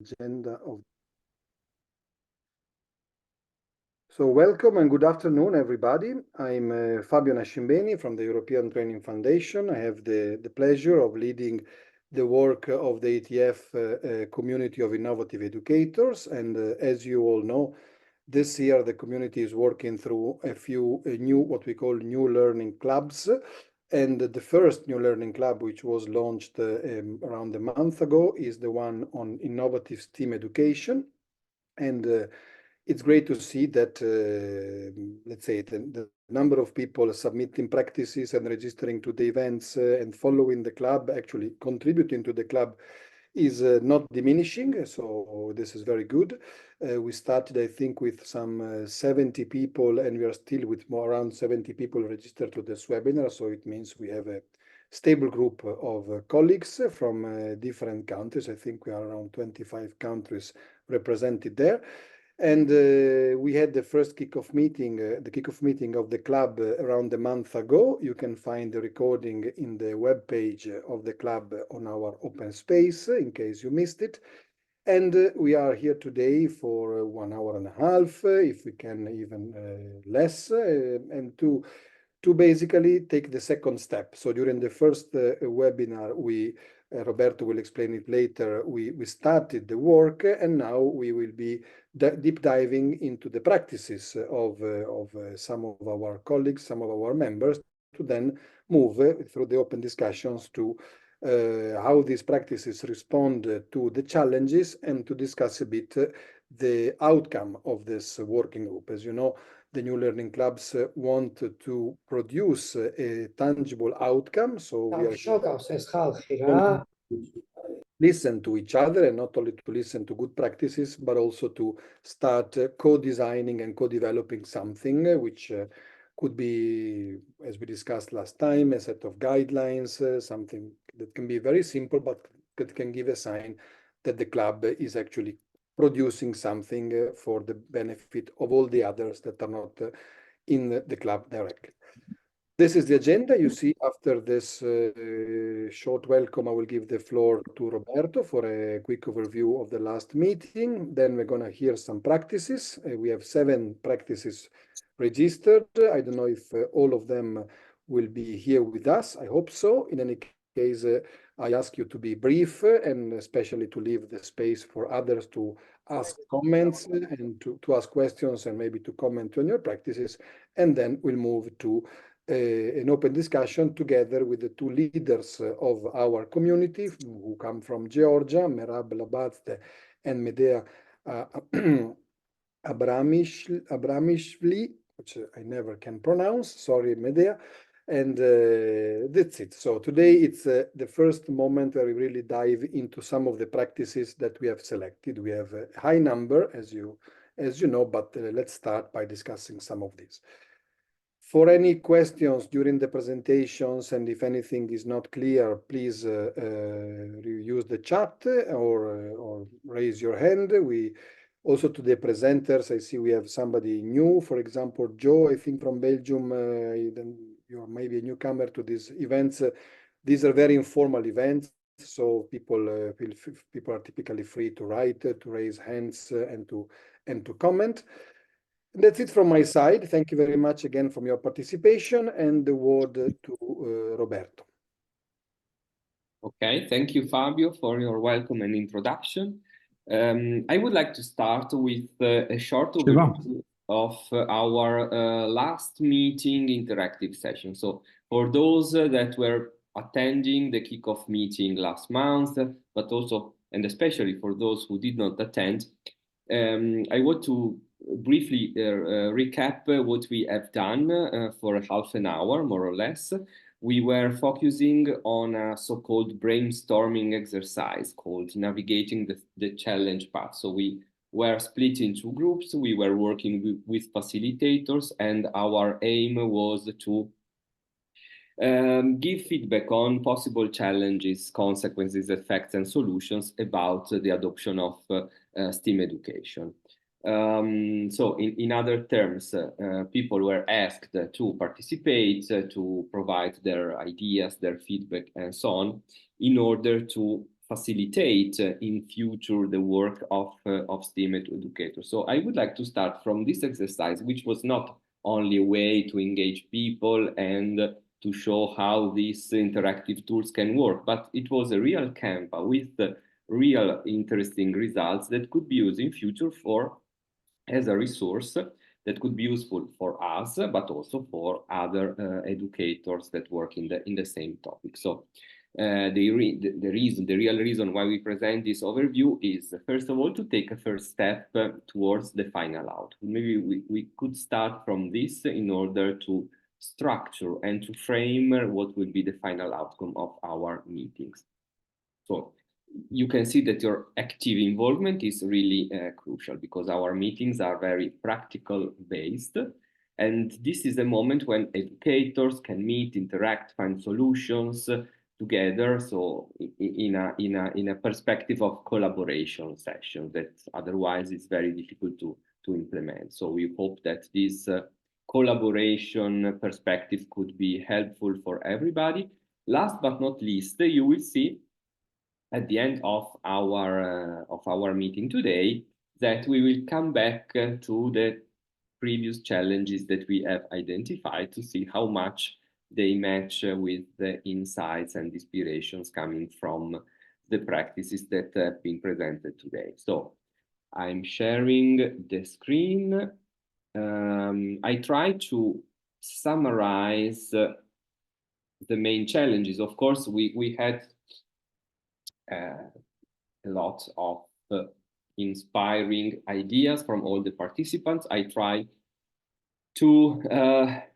agenda of. So welcome and good afternoon, everybody. I'm Fabio Nascimbeni from the European Training Foundation. I have the pleasure of leading the work of the ETF community of innovative educators. And as you all know, this year the community is working through a few new, what we call new learning clubs. And the first new learning club, which was launched around a month ago, is the one on innovative STEAM education. And it's great to see that, let's say, the number of people submitting practices and registering to the events and following the club, actually contributing to the club, is not diminishing. So this is very good. We started, I think, with some 70 people, and we are still with around 70 people registered to this webinar. So it means we have a stable group of colleagues from different countries. I think we are around 25 countries represented there. And we had the first kickoff meeting, the kickoff meeting of the club around a month ago. You can find the recording in the web page of the club on our open space in case you missed it. And we are here today for 1 hour and a half, if we can even less, and to basically take the second step. So during the first webinar, Roberto will explain it later, we started the work, and now we will be deep diving into the practices of some of our colleagues, some of our members, to then move through the open discussions to how these practices respond to the challenges, and to discuss a bit the outcome of this working group. As you know, the new learning clubs want to produce a tangible outcome. So we are listen to each other, and not only to listen to good practices, but also to start co-designing and co-developing something which could be, as we discussed last time, a set of guidelines, something that can be very simple, but that can give a sign that the club is actually producing something for the benefit of all the others that are not in the club directly. This is the agenda. You see, after this short welcome, I will give the floor to Roberto for a quick overview of the last meeting. Then we're going to hear some practices. We have 7 practices registered. I don't know if all of them will be here with us. I hope so. In any case, I ask you to be brief, and especially to leave the space for others to ask comments and to ask questions, and maybe to comment on your practices. And then we'll move to an open discussion together with the 2 leaders of our community who come from Georgia, Merab Labatste and Medea Abramishvili, which I never can pronounce. Sorry, Medea. And that's it. So today it's the first moment where we really dive into some of the practices that we have selected. We have a high number, as you know, but let's start by discussing some of these. For any questions during the presentations, and if anything is not clear, please use the chat or raise your hand. We also, to the presenters, I see we have somebody new, for example, Joe, I think from Belgium. You're maybe a newcomer to these events. These are very informal events, so people are typically free to write, to raise hands, and to comment. That's it from my side. Thank you very much again for your participation, and the word to Roberto. Okay, thank you, Fabio, for your welcome and introduction. I would like to start with a short overview of our last meeting interactive session. So for those that were attending the kickoff meeting last month, but also, and especially for those who did not attend, I want to briefly recap what we have done for half an hour, more or less. We were focusing on a so-called brainstorming exercise called navigating the challenge path. So we were split in 2 groups. We were working with facilitators, and our aim was to give feedback on possible challenges, consequences, effects, and solutions about the adoption of STEAM education. So in other terms, people were asked to participate, to provide their ideas, their feedback, and so on, in order to facilitate in future the work of STEAM educators. So I would like to start from this exercise, which was not only a way to engage people and to show how these interactive tools can work, but it was a real Canva with real interesting results that could be used in future for as a resource that could be useful for us, but also for other educators that work in the same topic. So the real reason why we present this overview is, first of all, to take a first step towards the final outcome. Maybe we could start from this in order to structure and to frame what will be the final outcome of our meetings. So you can see that your active involvement is really crucial, because our meetings are very practical based. And this is a moment when educators can meet, interact, find solutions together. So in a perspective of collaboration session that otherwise is very difficult to implement. So we hope that this collaboration perspective could be helpful for everybody. Last but not least, you will see at the end of our meeting today that we will come back to the previous challenges that we have identified to see how much they match with the insights and inspirations coming from the practices that have been presented today. So I'm sharing the screen. I try to summarize the main challenges. Of course, we had a lot of inspiring ideas from all the participants. I try to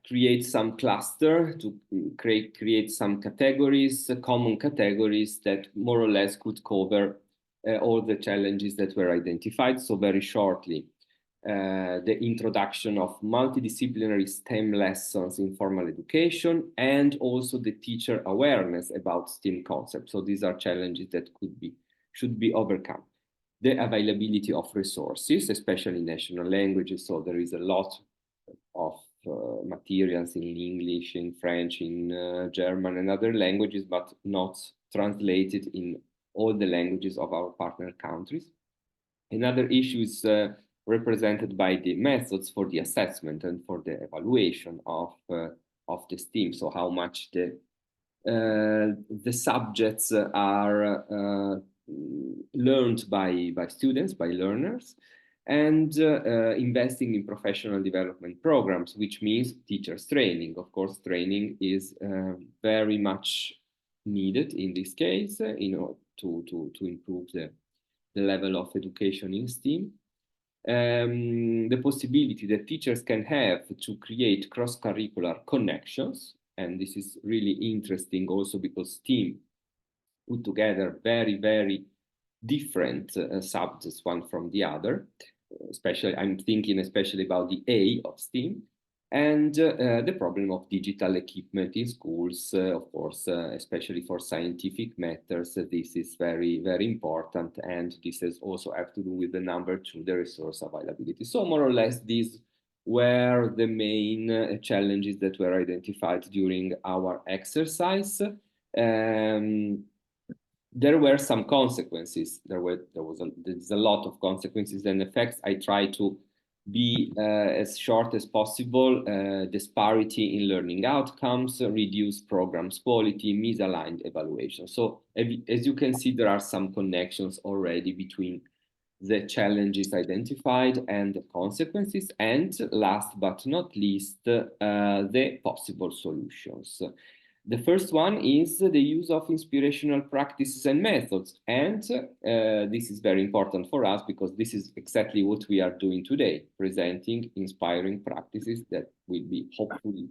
create some cluster, to create some categories, common categories that more or less could cover all the challenges that were identified. So very shortly, the introduction of multidisciplinary STEM lessons in formal education, and also the teacher awareness about STEM concepts. So these are challenges that should be overcome. The availability of resources, especially national languages. So there is a lot of materials in English, in French, in German and other languages, but not translated in all the languages of our partner countries. Another issue is represented by the methods for the assessment and for the evaluation of the STEAM. So how much the subjects are learned by students, by learners, and investing in professional development programs, which means teachers training. Of course, training is very much needed in this case, to improve the level of education in STEAM. The possibility that teachers can have to create cross-curricular connections. And this is really interesting also because STEAM put together very, very different subjects one from the other. Especially, I'm thinking especially about the A of STEAM, and the problem of digital equipment in schools, of course, especially for scientific matters. This is very, very important, and this has also have to do with the number two, the resource availability. So more or less, these were the main challenges that were identified during our exercise. There were some consequences. There's a lot of consequences and effects. I try to be as short as possible. Disparity in learning outcomes, reduced programs quality, misaligned evaluation. So as you can see, there are some connections already between the challenges identified and the consequences, and last but not least, the possible solutions. The first one is the use of inspirational practices and methods. And this is very important for us because this is exactly what we are doing today, presenting inspiring practices that will be hopefully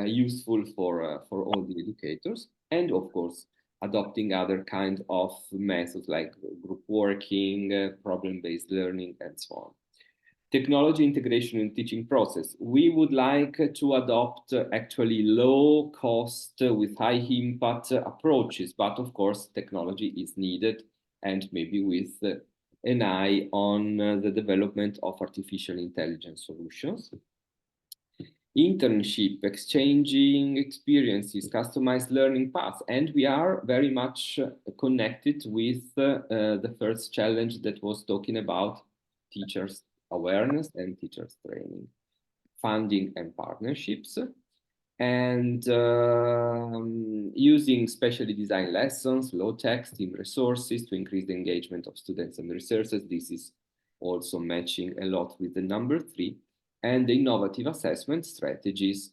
useful for all the educators. And of course, adopting other kind of methods like group working, problem-based learning, and so on. Technology integration in teaching process. We would like to adopt actually low cost with high impact approaches, but of course technology is needed, and maybe with an eye on the development of artificial intelligence solutions. internship, exchanging experiences, customized learning paths. And we are very much connected with the first challenge that was talking about teachers' awareness and teachers' training, funding and partnerships, and using specially designed lessons, low tech, STEAM resources to increase the engagement of students and researchers. This is also matching a lot with the number 3, and the innovative assessment strategies,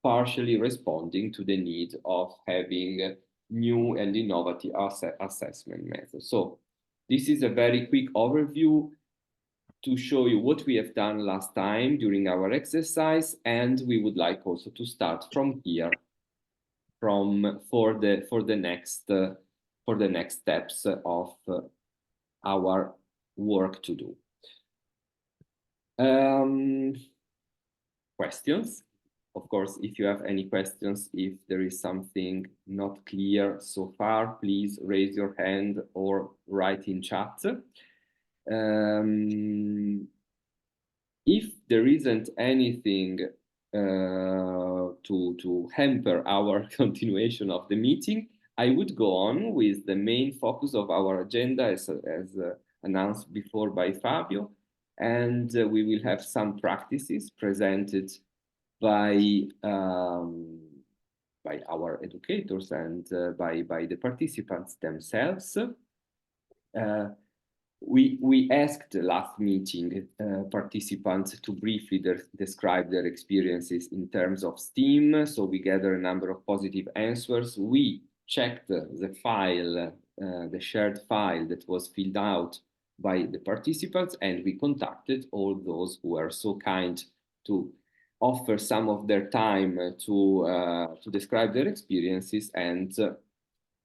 partially responding to the need of having new and innovative assessment methods. So this is a very quick overview to show you what we have done last time during our exercise, and we would like also to start from here for the next steps of our work to do. Questions? Of course, if you have any questions, if there is something not clear so far, please raise your hand or write in chat. If there isn't anything to hamper our continuation of the meeting, I would go on with the main focus of our agenda as announced before by Fabio. And we will have some practices presented by our educators and by the participants themselves. We asked the last meeting participants to briefly describe their experiences in terms of STEAM. So we gathered a number of positive answers. We checked the file, the shared file that was filled out by the participants, and we contacted all those who were so kind to offer some of their time to describe their experiences, and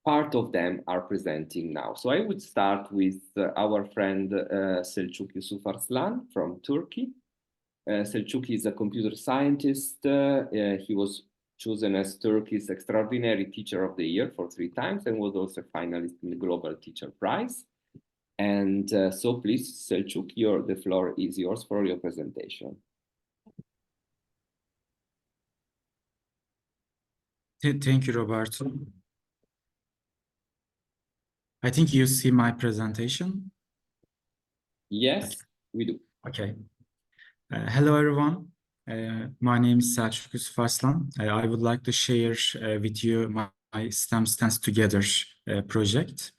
part of them are presenting now. So I would start with our friend Selçuk Yusuf Arslan from Turkey. Selçuk is a computer scientist. He was chosen as Turkey's Extraordinary Teacher of the Year for 3 times and was also a finalist in the Global Teacher Prize. And so please, Selçuk, the floor is yours for your presentation. Thank you, Roberto. I think you see my presentation. Yes, we do. Okay. Hello, everyone. My name is Selçuk Yusuf Arslan. I would like to share with you my STEM Stands Together project.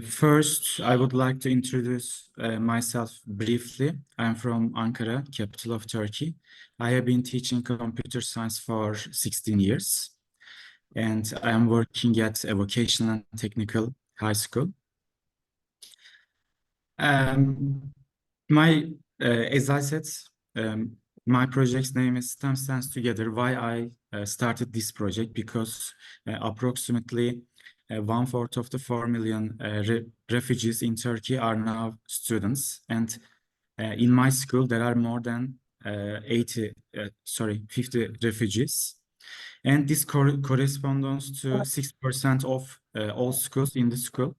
First, I would like to introduce myself briefly. I'm from Ankara, capital of Turkey. I have been teaching computer science for 16 years, and I am working at a vocational and technical high school. As I said, my project's name is STEM Stands Together. Why I started this project? Because approximately 1/4 of the 4 million refugees in Turkey are now students, and in my school there are more than 50 refugees, and this corresponds to 6% of all schools in the school.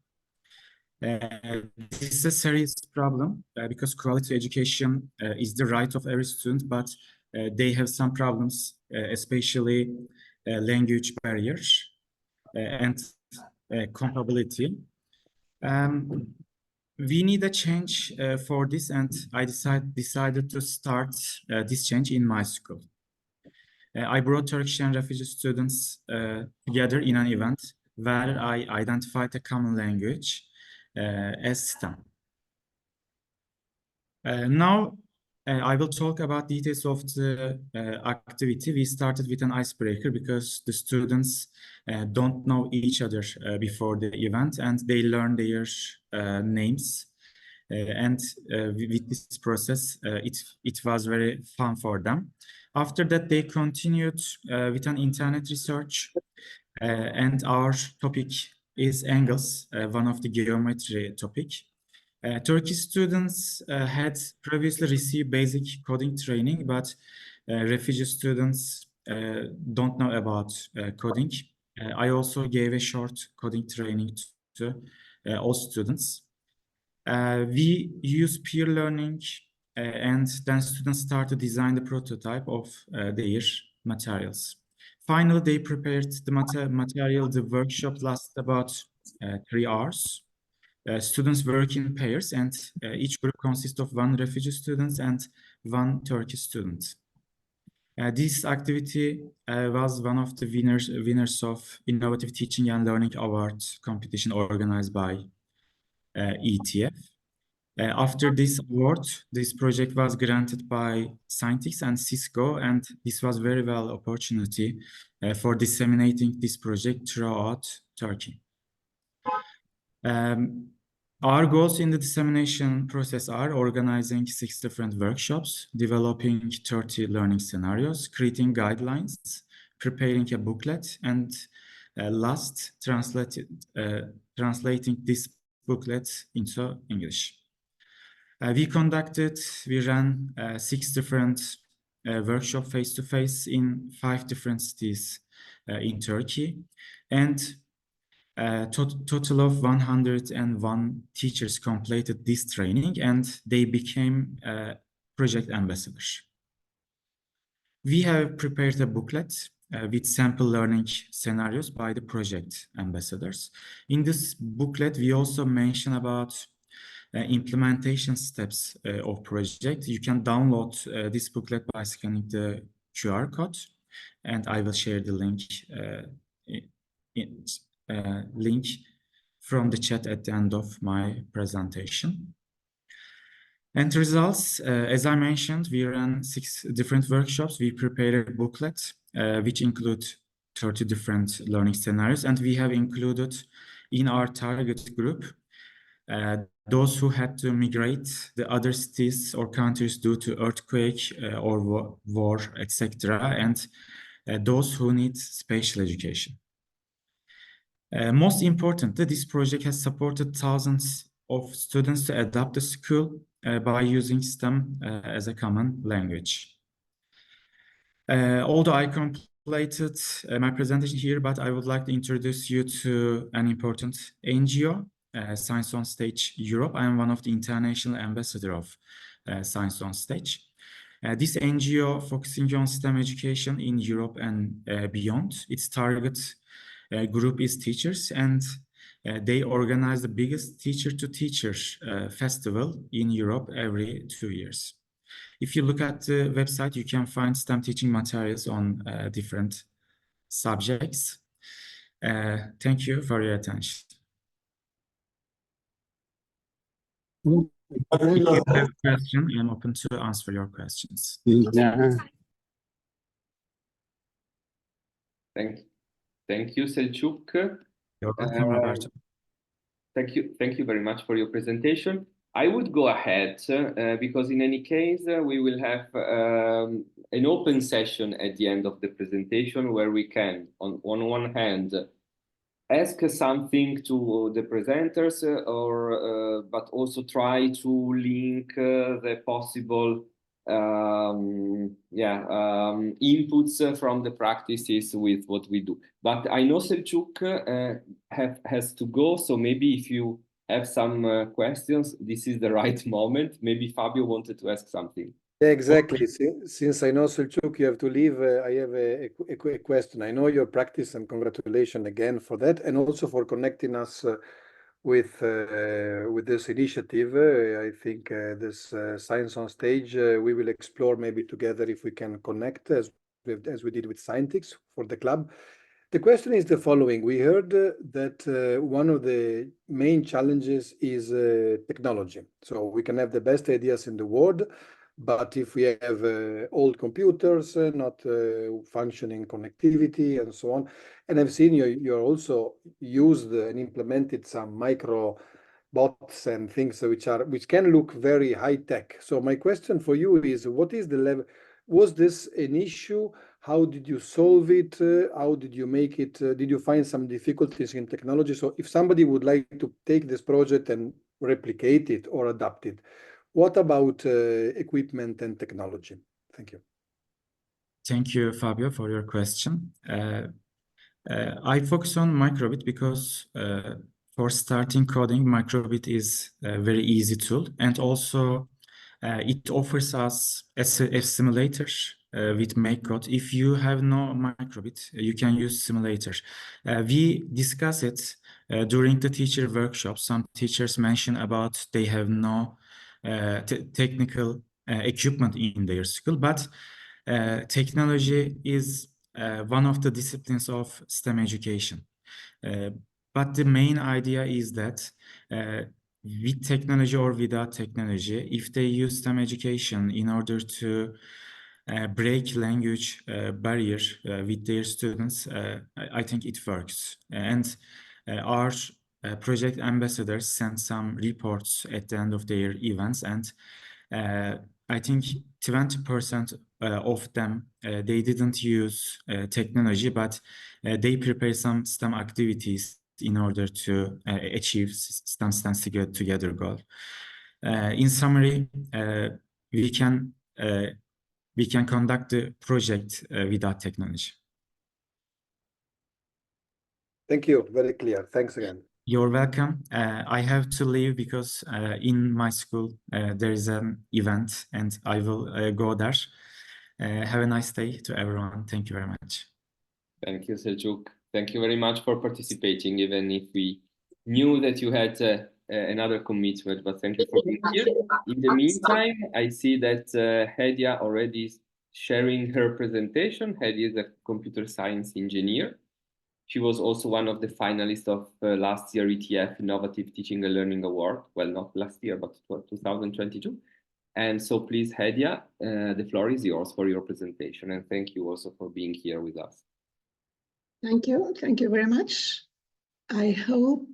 This is a serious problem because quality education is the right of every student, but they have some problems, especially language barriers and compatibility. We need a change for this, and I decided to start this change in my school. I brought Turkish and refugee students together in an event where I identified a common language as STEM. Now, I will talk about details of the activity. We started with an icebreaker because the students don't know each other before the event, and they learn their names. And with this process, it was very fun for them. After that, they continued with an internet research, and our topic is angles, one of the geometry topic. Turkish students had previously received basic coding training, but refugee students don't know about coding. I also gave a short coding training to all students. We use peer learning and then students start to design the prototype of their materials. Finally, they prepared the material. The workshop lasted about 3 hours. Students work in pairs, and each group consists of 1 refugee student and 1 Turkish student. This activity was one of the winners of Innovative Teaching and Learning Award competition organized by ETF. After this award, this project was granted by scientists and Cisco, and this was very well opportunity for disseminating this project throughout Turkey. Our goals in the dissemination process are organizing 6 different workshops, developing 30 learning scenarios, creating guidelines, preparing a booklet, and last, translating this booklet into English. We ran 6 different workshops face-to-face in 5 different cities in Turkey, and total of 101 teachers completed this training, and they became project ambassadors. We have prepared a booklet with sample learning scenarios by the project ambassadors. In this booklet, we also mention about implementation steps of project. You can download this booklet by scanning the QR code, and I will share the link link from the chat at the end of my presentation. And results, as I mentioned, we ran 6 different workshops. We prepared a booklet, which include 30 different learning scenarios, and we have included in our target group those who had to migrate the other cities or countries due to earthquake or war, etc., and those who need special education. Most importantly, this project has supported thousands of students to adapt the school by using STEM as a common language. Although I completed my presentation here, but I would like to introduce you to an important NGO, Science on Stage Europe. I am one of the international ambassador of Science on Stage. This NGO focusing on STEM education in Europe and beyond. Its target group is teachers, and they organize the biggest teacher-to-teacher festival in Europe every 2 years. If you look at the website, you can find STEM teaching materials on different subjects. Thank you for your attention. If you have a question, I'm open to answer your questions. Thank you, Selçuk. You're welcome, Roberto. Thank you very much for your presentation. I would go ahead because in any case, we will have an open session at the end of the presentation where we can, on one hand, ask something to the presenters, but also try to link the possible inputs from the practices with what we do. But I know Selçuk has to go, so maybe if you have some questions, this is the right moment. Maybe Fabio wanted to ask something. Yeah, exactly. Since I know Selçuk, you have to leave. I have a question. I know your practice, and congratulations again for that, and also for connecting us with this initiative. I think this Science on Stage, we will explore maybe together if we can connect as we did with Scientix for the club. The question is the following. We heard that one of the main challenges is technology. So we can have the best ideas in the world, but if we have old computers, not functioning connectivity and so on, and I've seen you're also used and implemented some micro bots and things which can look very high tech. So my question for you is, what is the level? Was this an issue? How did you solve it? How did you make it? Did you find some difficulties in technology? So if somebody would like to take this project and replicate it or adapt it, what about equipment and technology? Thank you. Thank you, Fabio, for your question. I focus on microbit because for starting coding, microbit is a very easy tool. And also It offers us a simulator with MakeCode. If you have no microbit, you can use simulator. We discuss it during the teacher workshop. Some teachers mention about they have no technical equipment in their school, but technology is one of the disciplines of STEM education. But the main idea is that with technology or without technology, if they use STEM education in order to break language barrier with their students, I think it works. And our project ambassadors sent some reports at the end of their events, and I think 20% of them, they didn't use technology, but they prepare some STEM activities in order to achieve STEM together goal. In summary, we can conduct the project without technology. Thank you. Very clear. Thanks again. You're welcome. I have to leave because in my school there is an event and I will go there. Have a nice day to everyone. Thank you very much. Thank you, Selçuk. Thank you very much for participating, even if we knew that you had another commitment, but thank you for being here. In the meantime, I see that Hedia already is sharing her presentation. Hedia is a computer science engineer. She was also one of the finalists of last year ETF Innovative Teaching and Learning Award. Well, not last year, but 2022. And so please, Hedia, the floor is yours for your presentation. And thank you also for being here with us. Thank you. Thank you very much. I hope,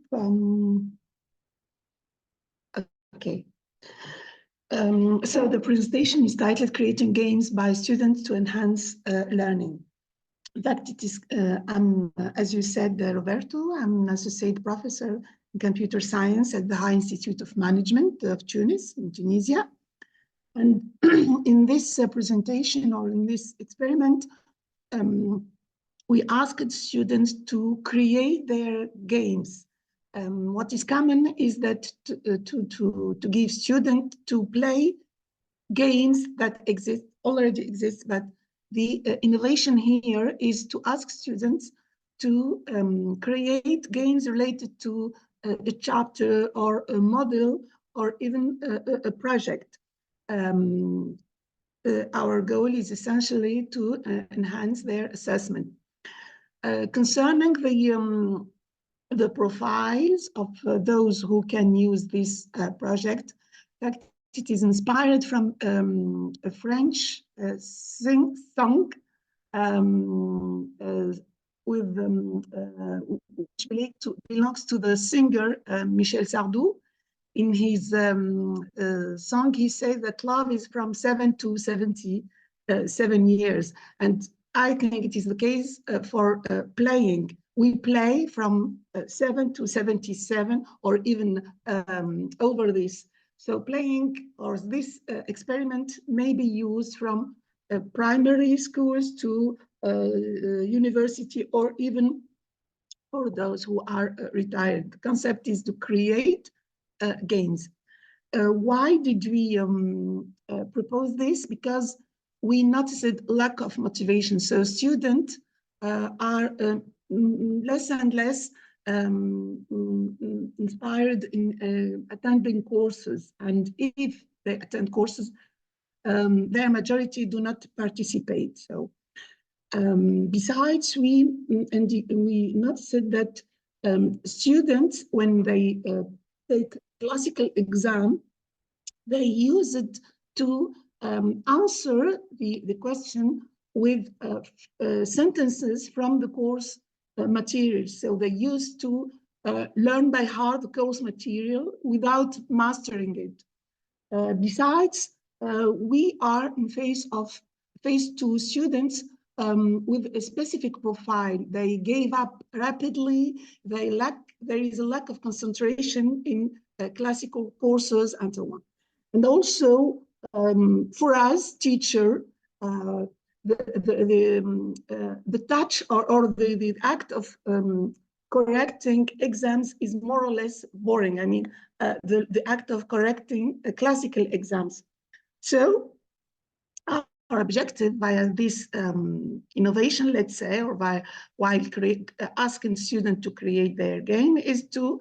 okay. So the presentation is titled Creating Games by Students to Enhance Learning. In fact, it is, as you said, Roberto, I'm an associate professor in computer science at the High Institute of Management of Tunis, in Tunisia. And in this presentation or in this experiment, we asked students to create their games. What is common is that to give students to play games that already exist, but the innovation here is to ask students to create games related to a chapter or a model or even a project. Our goal is essentially to enhance their assessment. Concerning the profiles of those who can use this project, in fact, it is inspired from a French song which belongs to the singer Michel Sardou. In his song, he says that love is from 7 to 77 years. And I think it is the case for playing. We play from 7 to 77 or even over this. So playing or this experiment may be used from primary schools to university or even for those who are retired. The concept is to create games. Why did we propose this? Because we noticed lack of motivation. So students are less and less inspired in attending courses. And if they attend courses, their majority do not participate. So besides, we noticed that students, when they take classical exam, they use it to answer the question with sentences from the course materials. So they used to learn by heart the course material without mastering it. Besides, we are in phase 2 students with a specific profile. They gave up rapidly. There is a lack of concentration in classical courses and so on. And also, for us, teacher, the touch or the act of correcting exams is more or less boring. I mean, the act of correcting classical exams. So our objective via this innovation, let's say, or while asking students to create their game, is to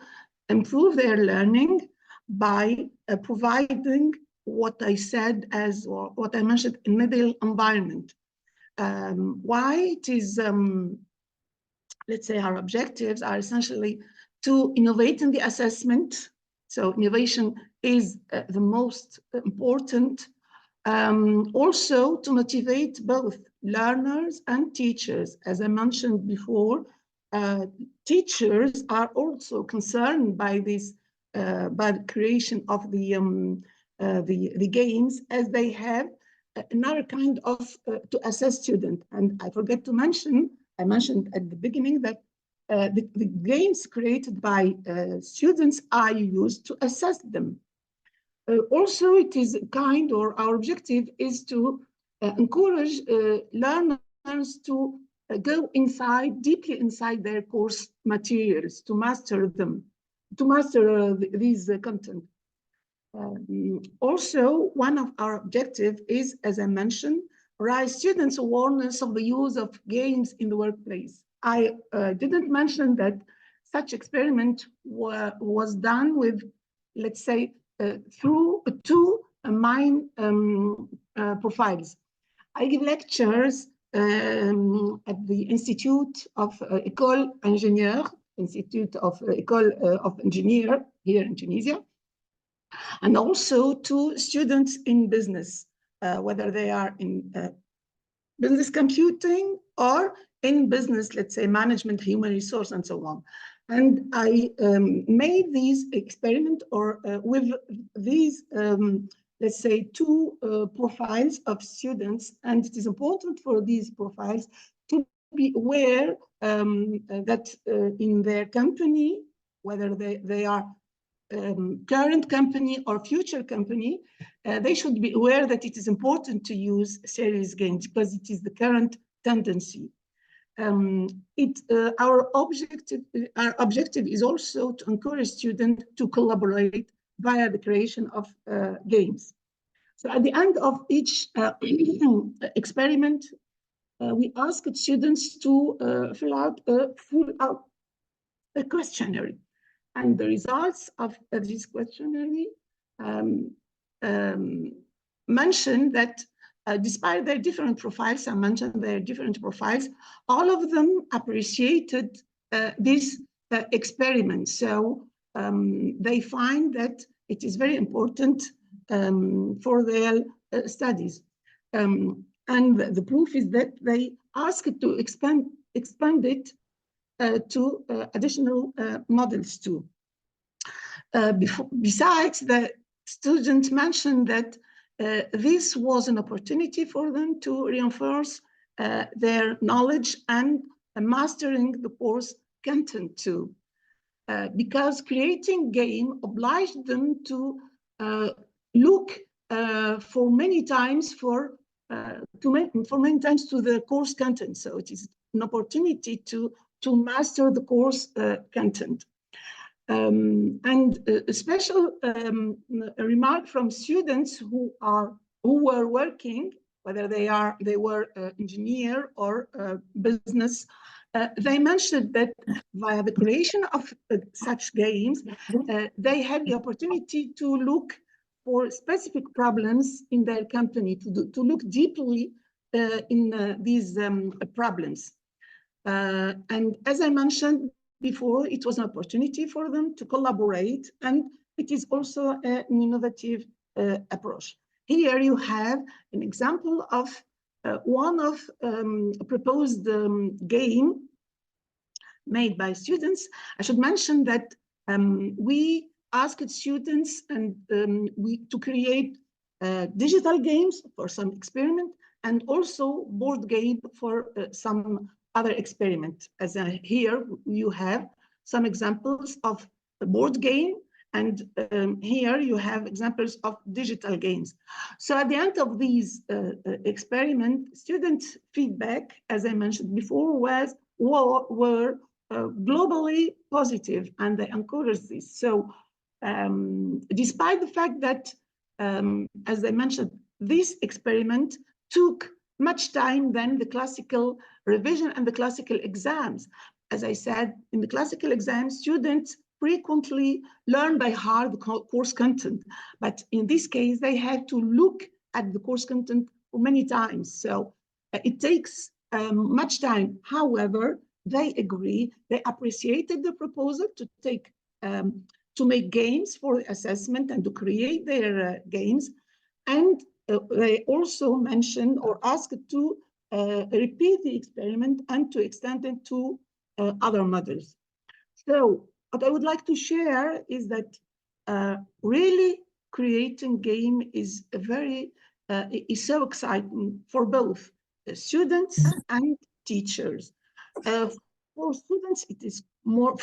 improve their learning by providing what I said as, or what I mentioned, in middle environment. Why it is, let's say, our objectives are essentially to innovate in the assessment. So innovation is the most important. Also to motivate both learners and teachers. As I mentioned before, teachers are also concerned by this, by the creation of the games, as they have another kind of to assess students. And I forget to mention, I mentioned at the beginning that the games created by students are used to assess them. Also, it is kind, or our objective is to encourage learners to go inside, deeply inside their course materials, to master them, to master these content. Also, one of our objectives is, as I mentioned, raise students' awareness of the use of games in the workplace. I didn't mention that such experiment was done with, let's say, through two main profiles. I give lectures at the Institute of École Ingénieur, Institute of École of Engineer here in Tunisia, and also to students in business, whether they are in business computing or in business, let's say, management, human resource, and so on. And I made these experiment or with these, let's say, two profiles of students. And it is important for these profiles to be aware that in their company, whether they are current company or future company, they should be aware that it is important to use serious games because it is the current tendency. Our objective is also to encourage students to collaborate via the creation of games. So at the end of each experiment, we asked students to fill out a questionnaire. And the results of this questionnaire mention that despite their different profiles, I mentioned their different profiles, all of them appreciated this experiment. So they find that it is very important for their studies. And the proof is that they asked to expand it to additional models too. Besides, the students mentioned that this was an opportunity for them to reinforce their knowledge and mastering the course content too. Because creating game obliged them to look for many times to the course content. So it is an opportunity to master the course content. And a special remark from students who were working, whether they were engineer or business, they mentioned that via the creation of such games, they had the opportunity to look for specific problems in their company, to look deeply in these problems. And as I mentioned before, it was an opportunity for them to collaborate, and it is also an innovative approach. Here you have an example of one of a proposed game made by students. I should mention that we asked students and to create digital games for some experiment, and also board game for some other experiment. As here you have some examples of a board game, and here you have examples of digital games. So at the end of these experiment, student feedback, as I mentioned before, were globally positive, and they encouraged this. So despite the fact that, as I mentioned, this experiment took much time than the classical revision and the classical exams. As I said, in the classical exams, students frequently learn by heart the course content, but in this case, they have to look at the course content for many times. So it takes much time. However, they agree, they appreciated the proposal to take to make games for assessment and to create their games. And they also mentioned or asked to repeat the experiment and to extend it to other models. So what I would like to share is that really creating game is is so exciting for both students and teachers. For students, it's more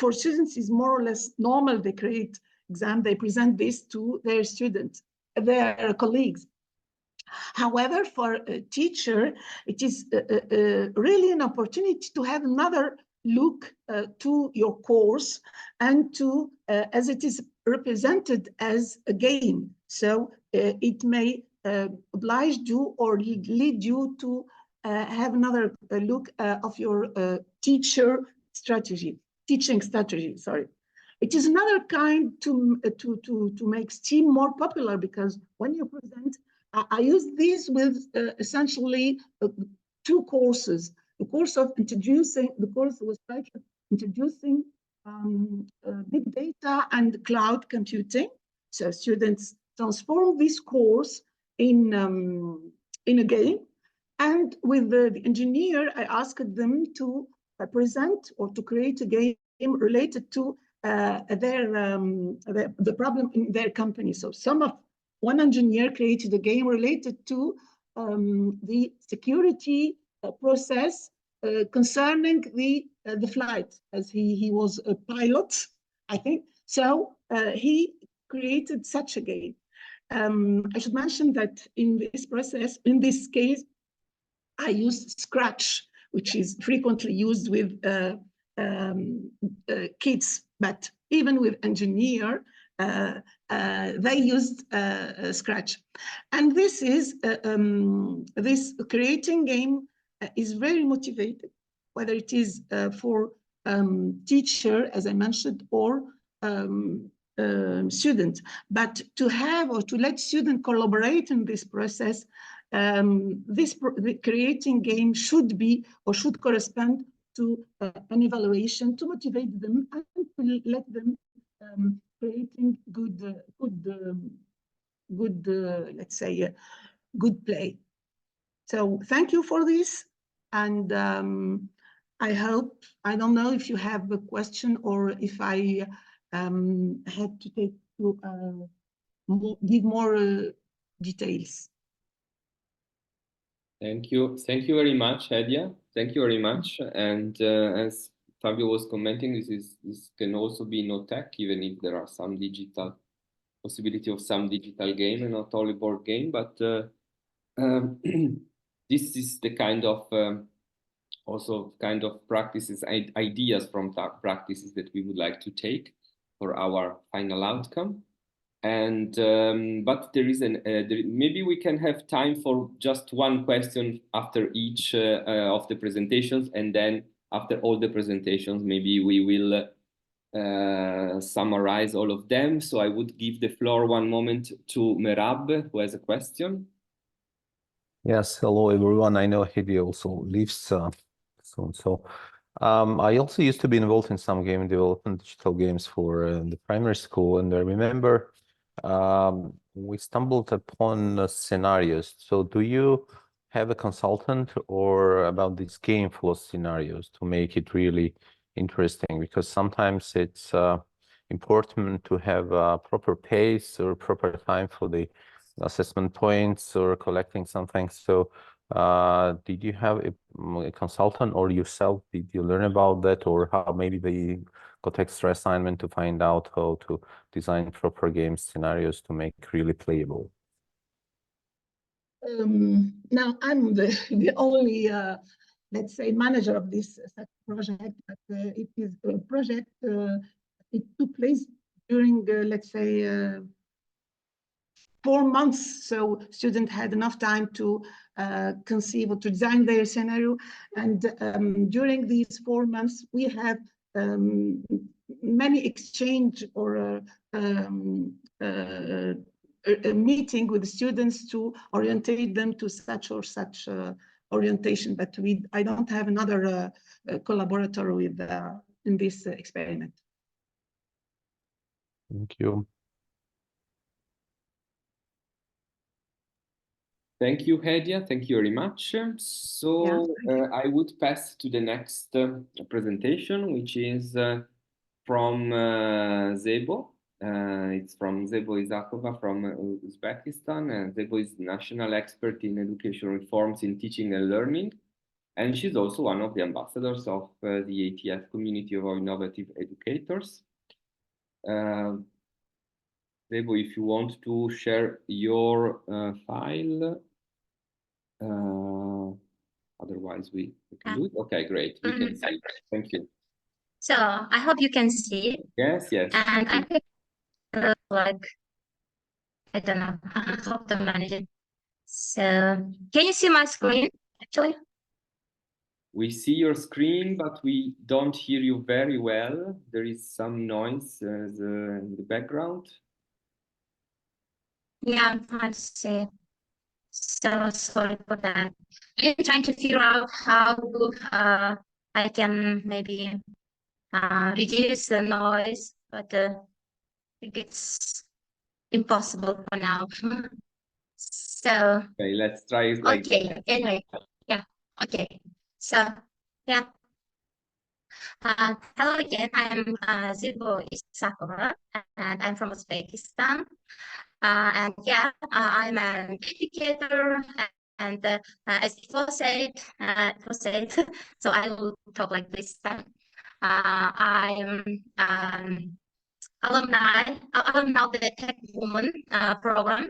or less normal. They create exam, they present this to their students, their colleagues. However, for a teacher, it is really an opportunity to have another look to your course and to, as it is represented as a game. So it may oblige you or lead you to have another look of your teaching strategy, sorry. It is another kind to make STEAM more popular, because when you present, I use these with essentially two courses. The course was titled Introducing Big Data and Cloud Computing. So students transform this course in a game. And with the engineer, I asked them to present or to create a game related to the problem in their company. So one engineer created a game related to the security process concerning the flight, as he was a pilot, I think. So he created such a game. I should mention that in this case, I used Scratch, which is frequently used with kids, but even with engineer, they used Scratch. And this creating game is very motivated, whether it is for teacher, as I mentioned, or student. But to have or to let students collaborate in this process, the creating game should be or should correspond to an evaluation to motivate them and to let them creating let's say, good play. So thank you for this, and I hope, I don't know if you have a question or if I had to give more details. Thank you very much, Hedia. Thank you very much. And as Fabio was commenting, this can also be no tech, even if there are some digital possibility of some digital game and not only board game. But this is the kind of also kind of practices, ideas from practices that we would like to take for our final outcome. And but there is maybe we can have time for just one question after each of the presentations, and then after all the presentations, maybe we will summarize all of them. So I would give the floor one moment to Merab, who has a question. Yes, hello everyone. I know Heidi also leaves soon. So I also used to be involved in some game development, digital games for the primary school, and I remember we stumbled upon scenarios. So do you have a consultant or about these game flow scenarios to make it really interesting? Because sometimes it's important to have a proper pace or proper time for the assessment points or collecting something. So did you have a consultant or yourself? Did you learn about that, or how maybe they got extra assignment to find out how to design proper game scenarios to make really playable? Now I'm the only, let's say, manager of this project, but it is a project, it took place during, let's say, 4 months, so students had enough time to conceive or to design their scenario. And during these 4 months, we have many exchange or a meeting with students to orientate them to such or such orientation. But I don't have another collaborator with in this experiment. Thank you. Thank you, Hedia. Thank you very much. So I would pass to the next presentation, which is from Zebo. It's from Zebo Isakova from Uzbekistan. And Zebo is national expert in education reforms in teaching and learning. And she's also one of the ambassadors of the ETF community of innovative educators. Zebo, if you want to share your file. Otherwise we can do it. Okay, great. We can see it. Thank you. So I hope you can see it. Yes, yes. And I think like, I don't know how to manage it. So can you see my screen actually? We see your screen, but we don't hear you very well. There is some noise in the background. Yeah, I'm trying to see. So sorry for that. I'm trying to figure out how I can maybe reduce the noise, but I think it's impossible for now. So Okay, let's try it like okay, anyway, yeah, okay. So yeah. Hello again, I'm Zebo Isakova, and I'm from Uzbekistan. And yeah, I'm an educator, and as it was said, so I will talk like this time. I'm alumni of the Tech Woman program,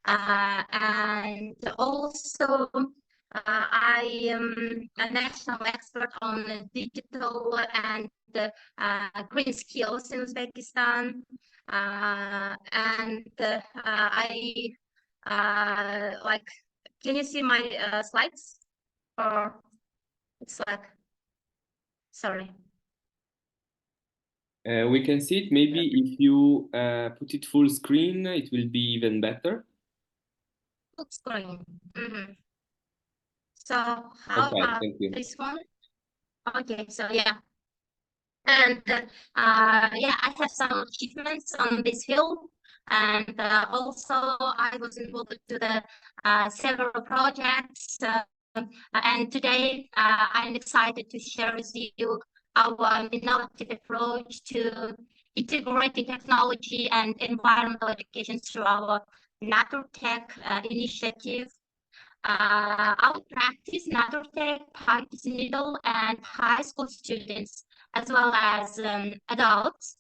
and also I am a national expert on digital and green skills in Uzbekistan. And I like, can you see my slides? Or it's like, sorry. we can see it. Maybe if you put it full screen, it will be even better. Full screen. So how about this one? Okay, so yeah. And yeah, I have some achievements on this field. And also I was involved to the several projects. And today I'm excited to share with you our innovative approach to integrating technology and environmental education through our NaturTech initiative. Our practice NaturTech targets middle and high school students as well as adults.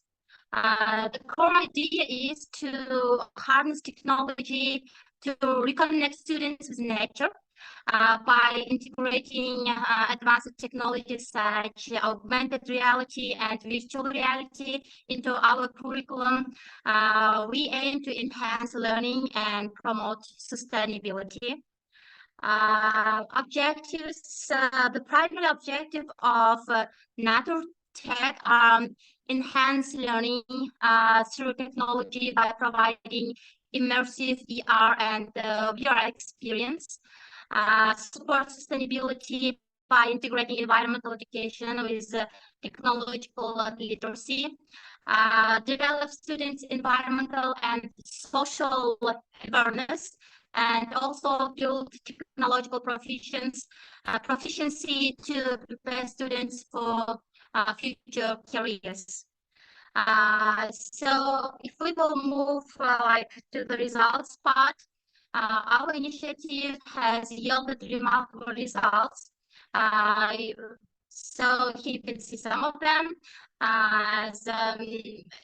The core idea is to harness technology to reconnect students with nature by integrating advanced technologies such as augmented reality and virtual reality into our curriculum. We aim to enhance learning and promote sustainability. Objectives, the primary objective of NaturTech enhance learning through technology by providing immersive ER and VR experience, support sustainability by integrating environmental education with technological literacy, develop students' environmental and social awareness, and also build technological proficiency to prepare students for future careers. So if we will move like to the results part, our initiative has yielded remarkable results. So here you can see some of them.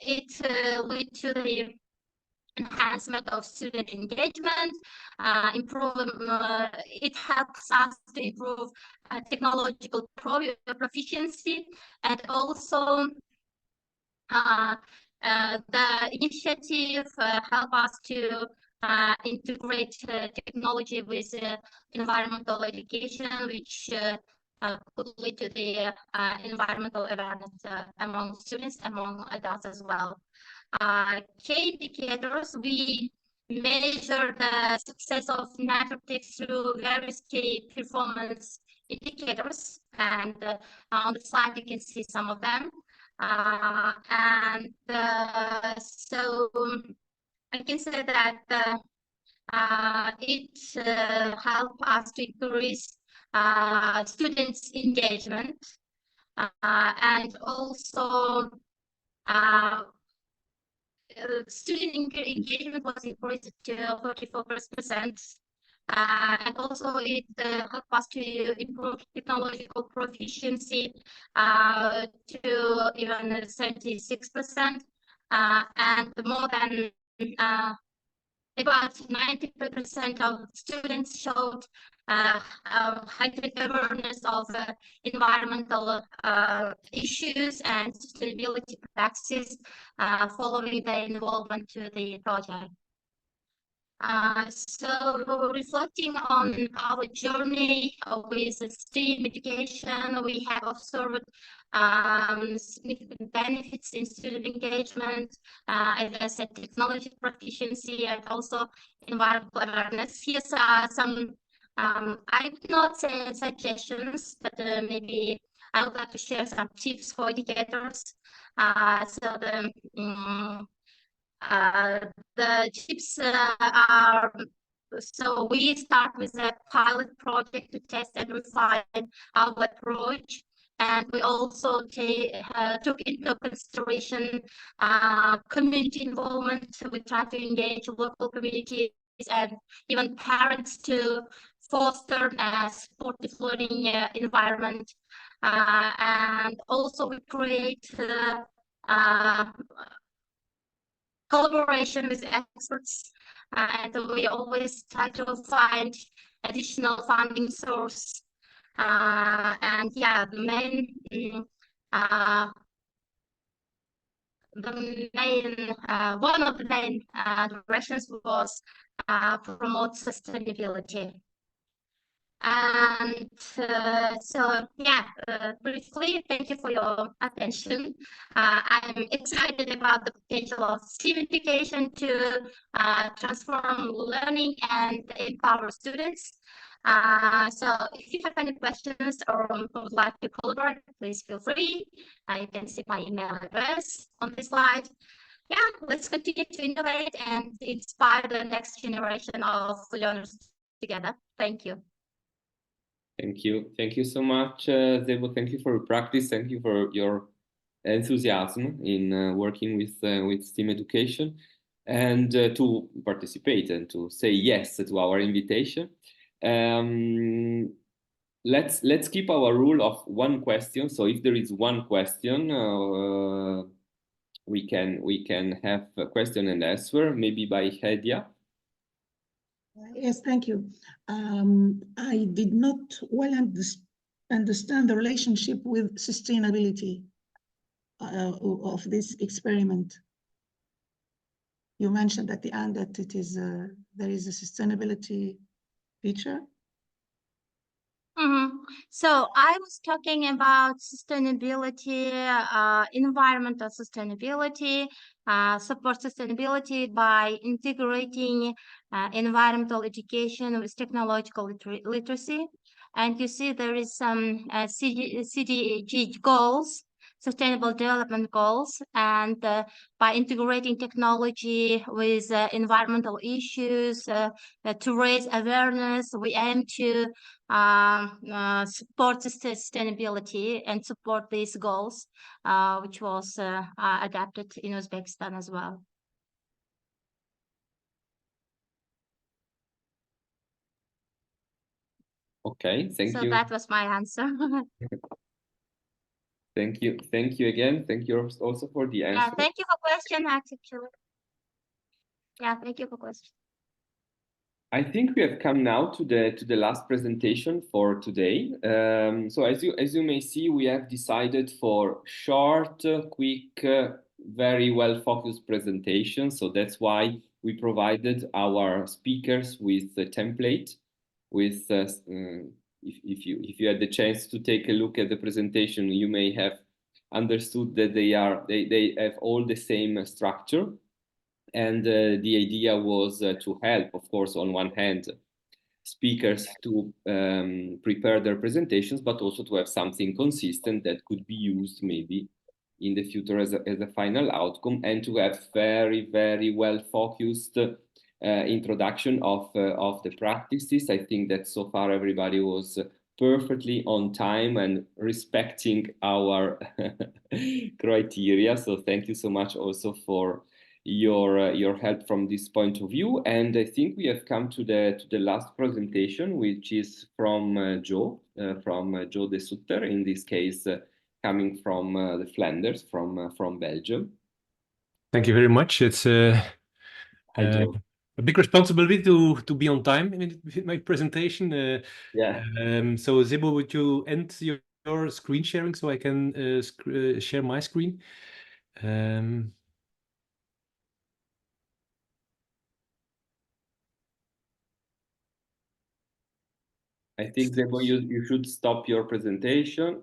It led to the enhancement of student engagement, it helps us to improve technological proficiency, and also the initiative help us to integrate technology with environmental education, which could lead to the environmental awareness among students, among adults as well. Key indicators, we measure the success of network through various key performance indicators, and on the slide you can see some of them. So I can say that it helps us to increase students' engagement, and also student engagement was increased to 44%. And also it helped us to improve technological proficiency to even 76%. And more than about 90% of students showed heightened awareness of environmental issues and sustainability practices following their involvement to the project. So reflecting on our journey with STEAM education, we have observed significant benefits in student engagement, as I said, technology proficiency, and also environmental awareness. Here's some, I would not say suggestions, but maybe I would like to share some tips for educators. The tips are, so we start with a pilot project to test and refine our approach. And we also took into consideration community involvement. We try to engage local communities and even parents to foster a supportive learning environment. And also we create collaboration with experts, and we always try to find additional funding source. And yeah, the main one of the main directions was promote sustainability. And so yeah, briefly, thank you for your attention. I'm excited about the potential of STEAM education to transform learning and empower students. So if you have any questions or would like to collaborate, please feel free. You can see my email address on this slide. Yeah, let's continue to innovate and inspire the next generation of learners together. Thank you. Thank you. Thank you so much, Zebo. Thank you for your practice. Thank you for your enthusiasm in working with STEAM education, and to participate and to say yes to our invitation. Let's keep our rule of one question. So if there is one question, we can have a question and answer, maybe by Hedia. Yes, thank you. I did not well understand the relationship with sustainability of this experiment. You mentioned at the end that it is there is a sustainability feature. So I was talking about sustainability, environmental sustainability, support sustainability by integrating environmental education with technological literacy. And you see there is some CDG goals, Sustainable Development Goals, and by integrating technology with environmental issues to raise awareness, we aim to support sustainability and support these goals, which was adapted in Uzbekistan as well. Okay, thank you. So that was my answer. Thank you. Thank you again. Thank you also for the answer. Yeah, thank you for question, actually. Yeah, thank you for question. I think we have come now to the last presentation for today. So as you may see, we have decided for short, quick, very well focused presentation. So that's why we provided our speakers with a template with if you had the chance to take a look at the presentation, you may have understood that they have all the same structure. And the idea was to help, of course, on one hand, speakers to prepare their presentations, but also to have something consistent that could be used maybe in the future as a final outcome, and to have very, very well focused introduction of the practices. I think that so far everybody was perfectly on time and respecting our criteria. So thank you so much also for your help from this point of view. And I think we have come to the last presentation, which is from Joe de Sutter, in this case coming from the Flanders, from Belgium. Thank you very much. It's a big responsibility to be on time with my presentation. So Zibo, would you end your screen sharing so I can share my screen? I think, Zebo, you should stop your presentation.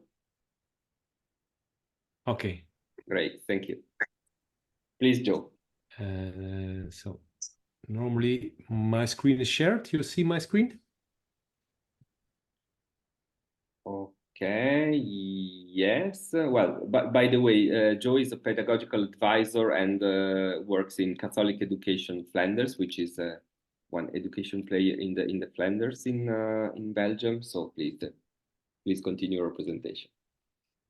Okay. Great, thank you. Please, Joe. So normally my screen is shared. You see my screen? Okay, yes. Well, by the way, Joe is a pedagogical advisor and works in Catholic Education Flanders, which is one education player in the Flanders in Belgium. So please continue your presentation.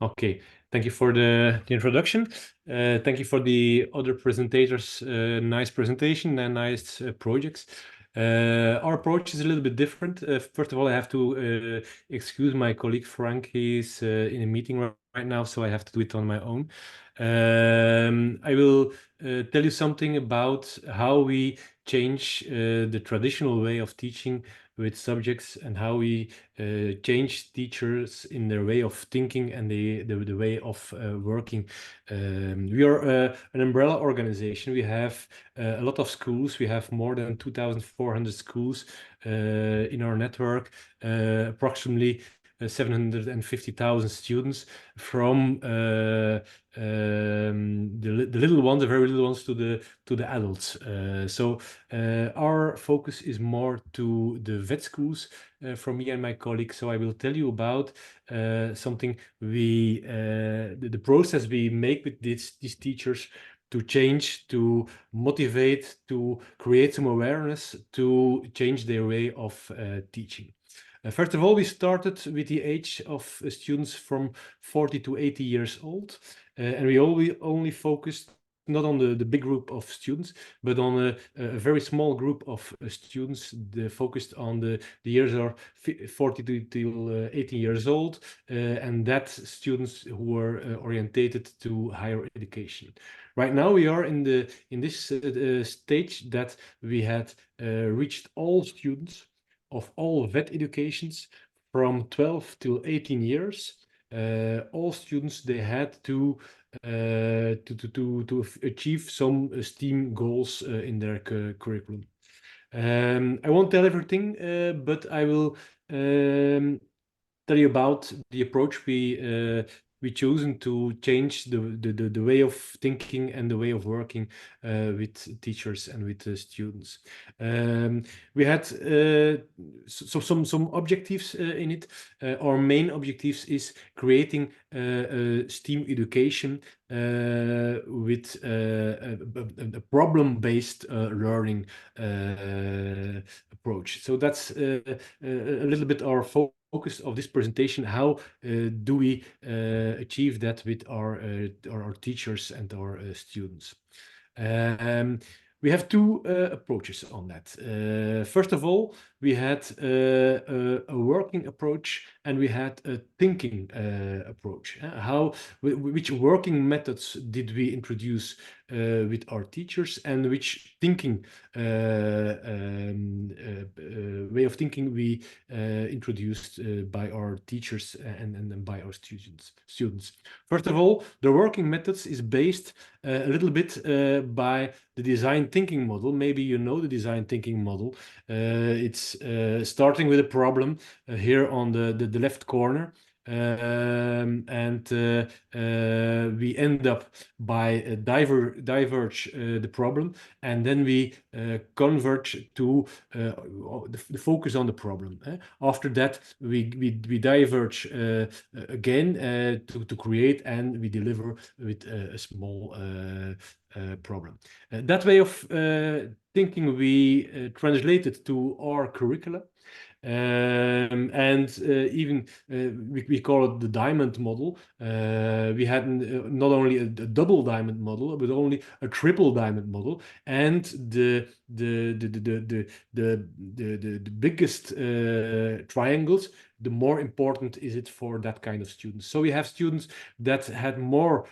Okay, thank you for the introduction. Thank you for the other presentators. Nice presentation and nice projects. Our approach is a little bit different. First of all, I have to excuse my colleague Frank. He's in a meeting right now, so I have to do it on my own. I will tell you something about how we change the traditional way of teaching with subjects and how we change teachers in their way of thinking and the way of working. We are an umbrella organization. We have a lot of schools. We have more than 2,400 schools in our network, approximately 750,000 students, from the little ones, the very little ones, to the adults. So our focus is more to the vet schools from me and my colleagues. So I will tell you about something the process we make with these teachers to change, to motivate, to create some awareness, to change their way of teaching. First of all, we started with the age of students from 40 to 80 years old, and we only focused not on the big group of students, but on a very small group of students. Focused on the years are 40 to 18 years old, and that students who are orientated to higher education. Right now, we are in this stage that we had reached all students of all vet educations from 12 till 18 years. All students, they had to achieve some STEAM goals in their curriculum. I won't tell everything, but I will tell you about the approach we chosen to change the way of thinking and the way of working with teachers and with students. We had some objectives in it. Our main objectives is creating STEAM education with a problem-based learning approach. So that's a little bit our focus of this presentation. How do we achieve that with our teachers and our students? We have two approaches on that. First of all, we had a working approach and we had a thinking approach. Which working methods did we introduce with our teachers, and which thinking way way of thinking we introduced by our teachers and by our students. First of all, the working methods is based a little bit by the design thinking model. Maybe you know the design thinking model. It's starting with a problem here on the left corner. We end up by diverge the problem, and then we converge to the focus on the problem. After that, we diverge again to create, and we deliver with a small problem. That way of thinking we translated to our curricula. Even we call it the diamond model. We had not only a double diamond model, but only a triple diamond model. And the biggest triangles, the more important is it for that kind of students. So we have students that had more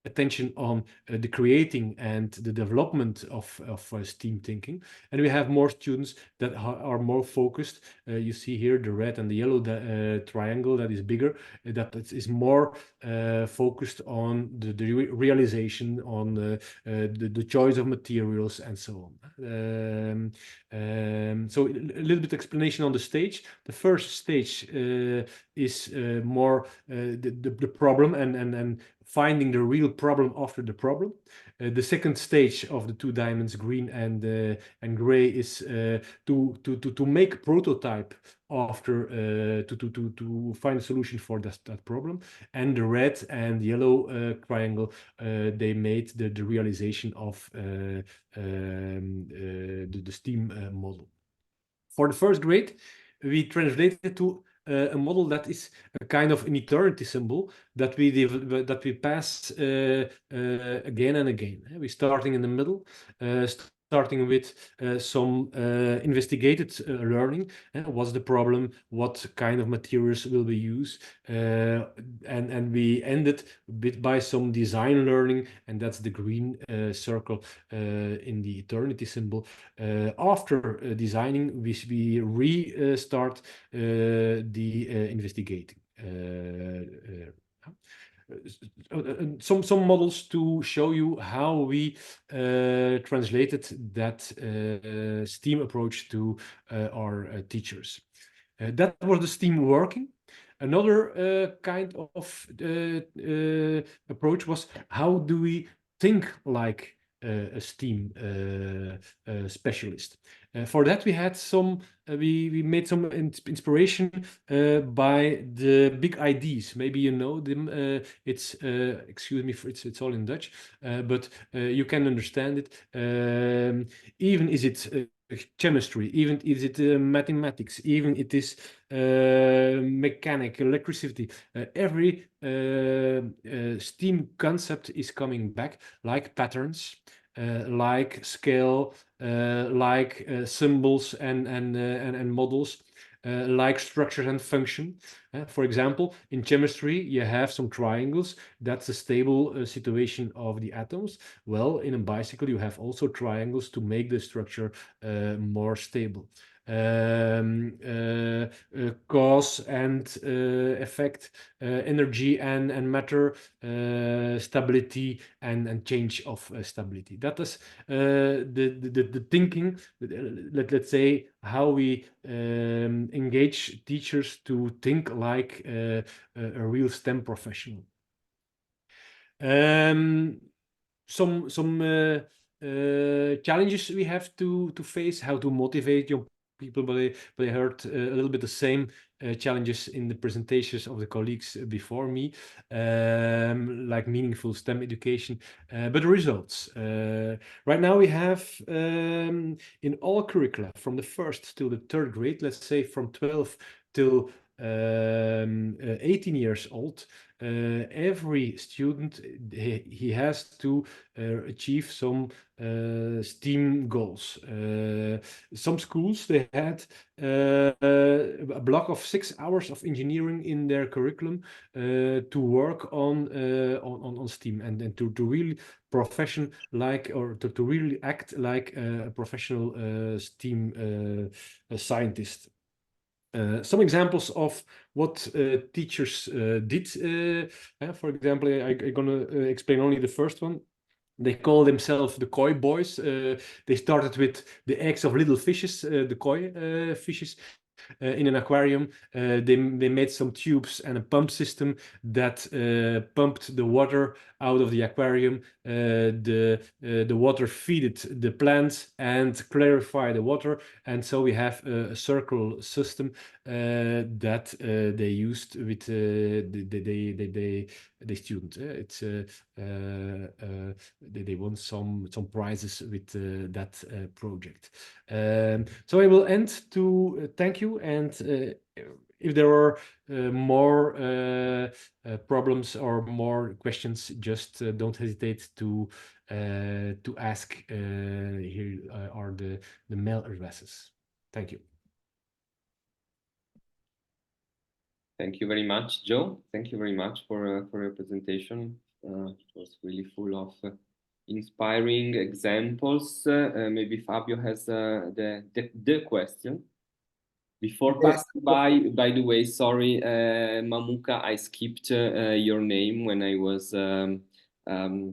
attention on the creating and the development of STEAM thinking, and we have more students that are more focused. You see here the red and the yellow triangle that is bigger, that is more focused on the realization, on the choice of materials, and so on. So a little bit explanation on the stage. The first stage is more the problem and finding the real problem after the problem. The second stage of the two diamonds, green and gray, is to make a prototype after to find a solution for that problem. And the red and yellow triangle, they made the realization of the STEAM model. For the first grade, we translated to a model that is a kind of an eternity symbol that we pass again and again. We're starting in the middle, starting with some investigated learning. What's the problem? What kind of materials will we use? And we ended by some design learning, and that's the green circle in the eternity symbol. After designing, we restart the investigating. Some models to show you how we translated that STEAM approach to our teachers. That was the STEAM working. Another kind of approach was, how do we think like a STEAM specialist? For that, we had some. We made some inspiration by the big ideas. Maybe you know them. It's excuse me, it's all in Dutch, but you can understand it. Even is it chemistry, even is it mathematics, even it is mechanic, electricity. Every STEAM concept is coming back, like patterns, like scale, like symbols and models, like structure and function. For example, in chemistry, you have some triangles. That's a stable situation of the atoms. Well, in a bicycle, you have also triangles to make the structure more stable. Cause and effect, energy and matter, stability and change of stability. That is the thinking, let's say, how we engage teachers to think like a real STEM professional. Some challenges we have to face, how to motivate young people, but I heard a little bit the same challenges in the presentations of the colleagues before me, like meaningful STEM education, but the results. Right now we have in all curricula from the first till the third grade, let's say from 12 till 18 years old, every student he has to achieve some STEAM goals. Some schools they had a block of 6 hours of engineering in their curriculum to work on STEAM and to really profession like or to really act like a professional STEAM scientist. Some examples of what teachers did. For example, I'm going to explain only the first one. They call themselves the koi boys. They started with the eggs of little fishes, the koi fishes. In an aquarium, they made some tubes and a pump system that pumped the water out of the aquarium. The water feeded the plants and clarified the water, and so we have a circle system that they used with the student. It's they won some prizes with that project. So I will end to thank you, and if there are more problems or more questions, just don't hesitate to ask. Here are the mail addresses. Thank you. Thank you very much, Joe. Thank you very much for your presentation. It was really full of inspiring examples. Maybe Fabio has the question. Before passing by the way, sorry, Mamuka, I skipped your name when I was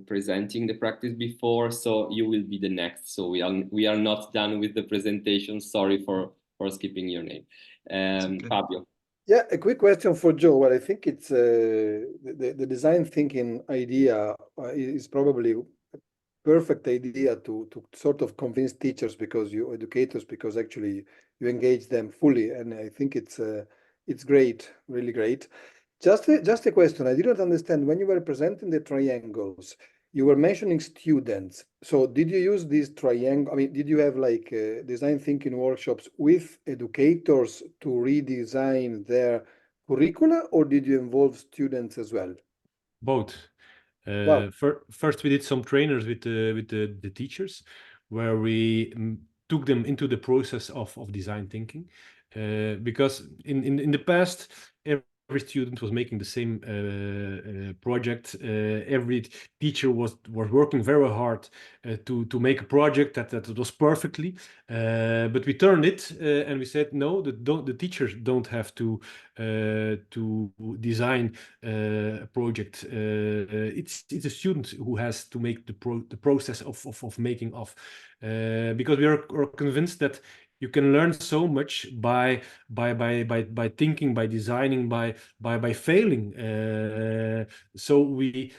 presenting the practice before, so you will be the next. So we are not done with the presentation. Sorry for skipping your name. Okay. Fabio. Yeah, a quick question for Joe. Well, I think it's the design thinking idea is probably a perfect idea to sort of convince teachers because you educators because actually you engage them fully, and I think it's great, really great. Just a question. I didn't understand when you were presenting the triangles. You were mentioning students. So did you use these triangle? I mean, did you have like design thinking workshops with educators to redesign their curricula, or did you involve students as well? Both. Wow. First, we did some trainers with the teachers, where we took them into the process of design thinking, because in the past every student was making the same project. Every teacher was working very hard to make a project that was perfectly. But we turned it and we said no, the teachers don't have to design a project. It's a student who has to make the process of making of, because we are convinced that you can learn so much by thinking, by designing, by failing. So we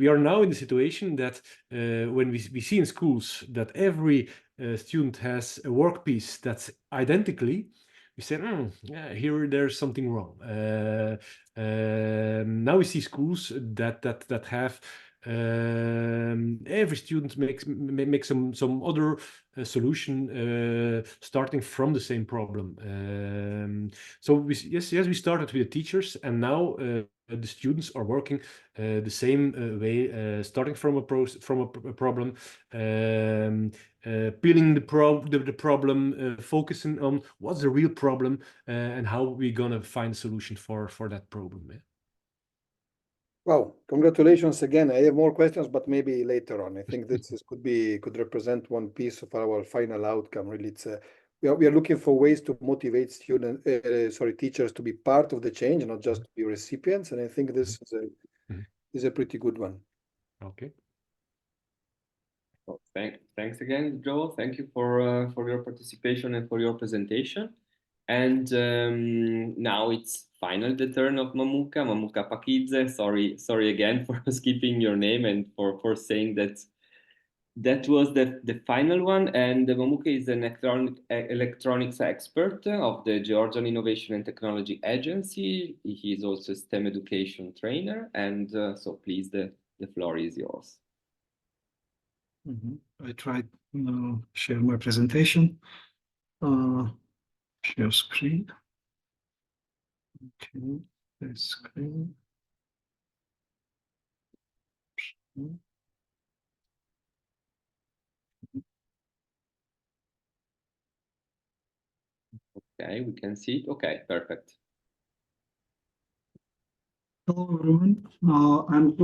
are now in the situation that when we see in schools that every student has a work piece that's identically, we said, yeah, here there's something wrong. Now we see schools that have every student makes some other solution starting from the same problem. So we started with the teachers, and now the students are working the same way, starting from a problem, peeling the problem, focusing on what's the real problem and how we're gonna find a solution for that problem. Yeah. Wow, congratulations again. I have more questions, but maybe later on. I think this could represent one piece of our final outcome. Really, it's we are looking for ways to motivate teachers to be part of the change, not just to be recipients. And I think this is a pretty good one. Okay. Well, thanks again, Joe. Thank you for your participation and for your presentation. And now it's finally the turn of Mamuka Pakidze. Sorry again for skipping your name and for saying that was the final one. And Mamuka is an electronics expert of the Georgian Innovation and Technology Agency. He is also a STEM education trainer. And so please, the floor is yours. I tried to share my presentation. Share screen. Okay, the screen. Okay, we can see it. Okay, perfect. Hello, everyone. I'm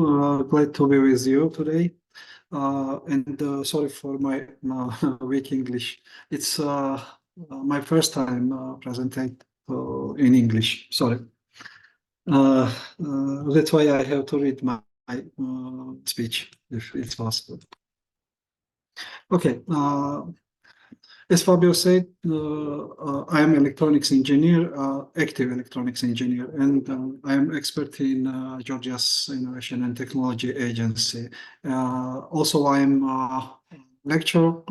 glad to be with you today. And sorry for my weak English. It's my first time presenting in English. Sorry. That's why I have to read my speech, if it's possible. Okay. As Fabio said, I am electronics engineer, active electronics engineer, and I am expert in Georgia's Innovation and Technology Agency. Also, I am a lecturer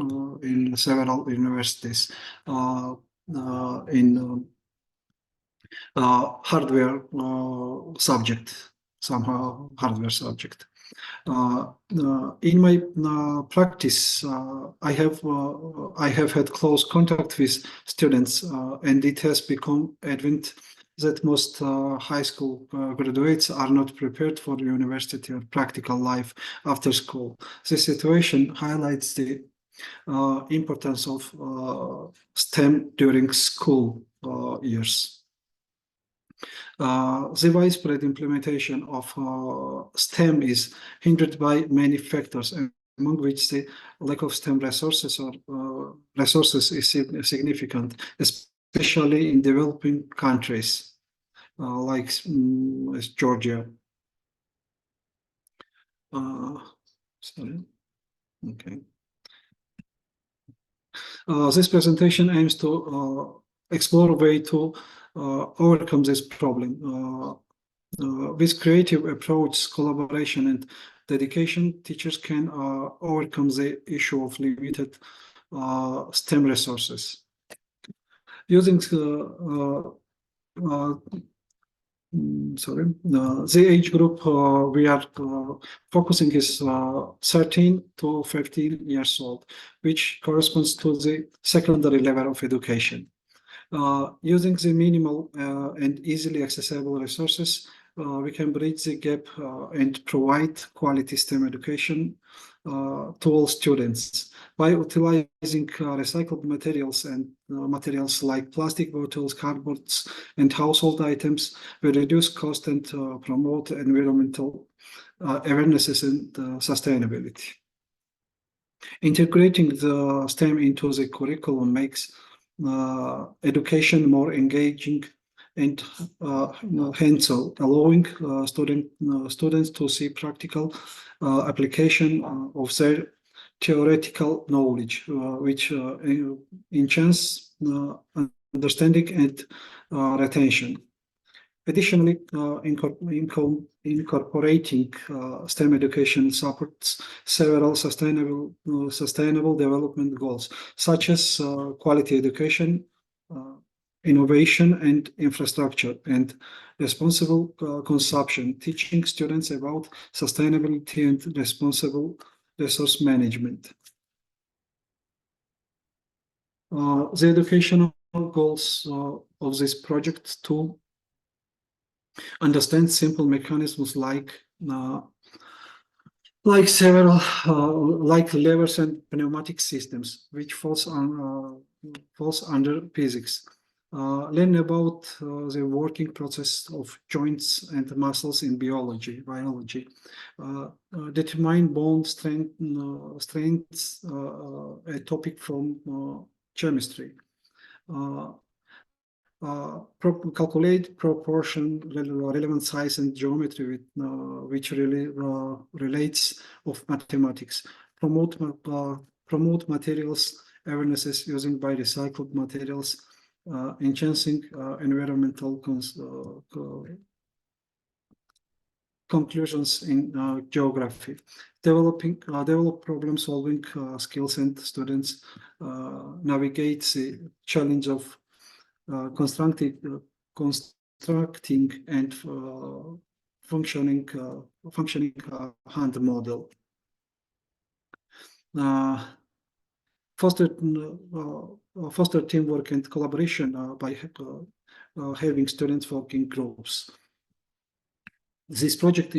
in several universities in hardware subject, somehow hardware subject. In my practice, I have had close contact with students, and it has become evident that most high school graduates are not prepared for university or practical life after school. This situation highlights the importance of STEM during school years. The widespread implementation of STEM is hindered by many factors, among which the lack of STEM resources is significant, especially in developing countries like Georgia. Sorry. Okay. This presentation aims to explore a way to overcome this problem. With creative approach, collaboration, and dedication, teachers can overcome the issue of limited STEM resources. Using the age group we are focusing is 13 to 15 years old, which corresponds to the secondary level of education. Using the minimal and easily accessible resources, we can bridge the gap and provide quality STEM education to all students by utilizing recycled materials and materials like plastic bottles, cardboards, and household items. We reduce cost and promote environmental awarenesses and sustainability. Integrating the STEM into the curriculum makes education more engaging and hands-on, allowing students to see practical application of their theoretical knowledge, which enhance understanding and retention. Additionally, incorporating STEM education supports several sustainable development goals, such as quality education, innovation and infrastructure, and responsible consumption, teaching students about sustainability and responsible resource management. The educational goals of this project to understand simple mechanisms like several like levers and pneumatic systems, which falls under physics. Learn about the working process of joints and muscles in biology. Determine bone strengths, a topic from chemistry. Calculate proportion, relevant size, and geometry, which really relates of mathematics. Promote materials awarenesses using by recycled materials, enhancing environmental conclusions in geography. Develop problem-solving skills, and students navigate the challenge of constructing and functioning hand model. Foster teamwork and collaboration by having students working groups. This project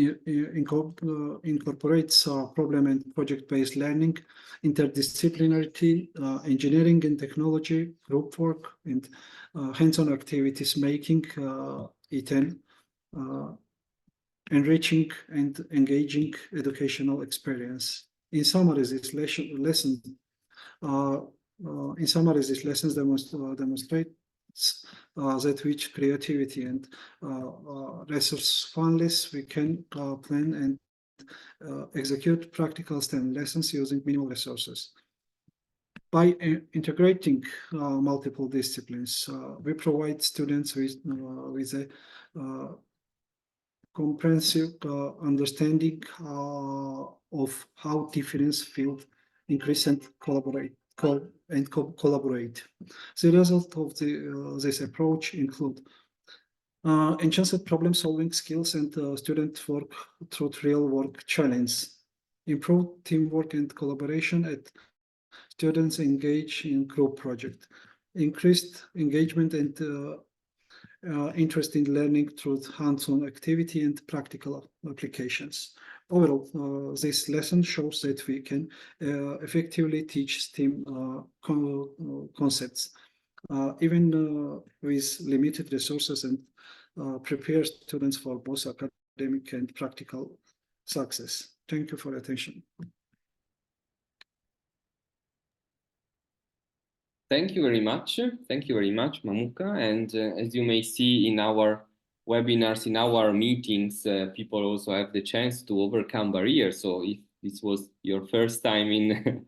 incorporates problem and project-based learning, interdisciplinarity, engineering and technology, group work, and hands-on activities, making it an enriching and engaging educational experience. In summary, this lesson demonstrates that with creativity and resourcefulness we can plan and execute practical STEM lessons using minimal resources. By integrating multiple disciplines, we provide students with a comprehensive understanding of how different fields increase and collaborate. The result of this approach include enhanced problem-solving skills and student work through real-work challenges, improved teamwork and collaboration at students engage in group project, increased engagement and interest in learning through hands-on activity and practical applications. Overall, this lesson shows that we can effectively teach STEM concepts, even with limited resources, and prepare students for both academic and practical success. Thank you for your attention. Thank you very much. Thank you very much, Mamuka. And as you may see in our webinars, in our meetings, people also have the chance to overcome barriers. So if this was your first time in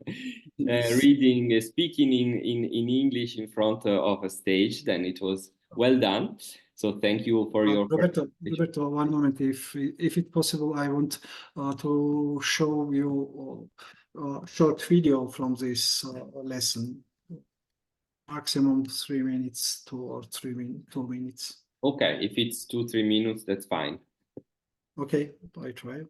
reading, speaking in English in front of a stage, then it was well done. So thank you for your Roberto, one moment. If it's possible, I want to show you a short video from this lesson. Maximum 3 minutes, 2 or 3 minutes, 2 minutes. Okay, if it's 2-3 minutes, that's fine. Okay, I try.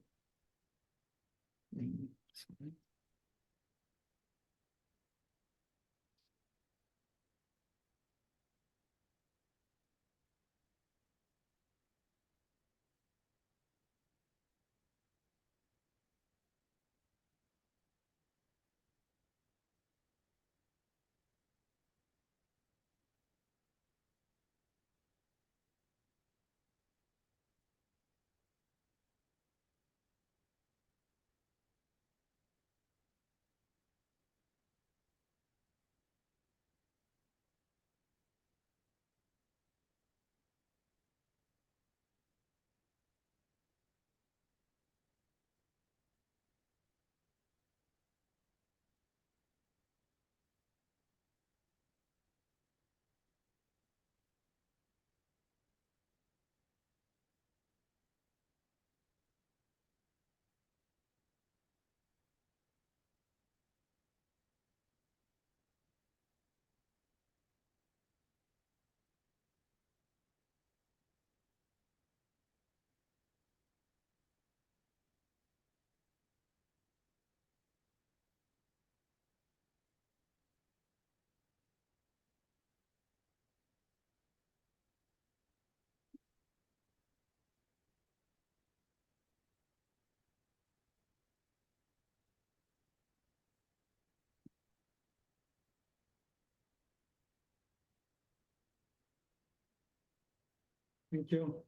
Thank you.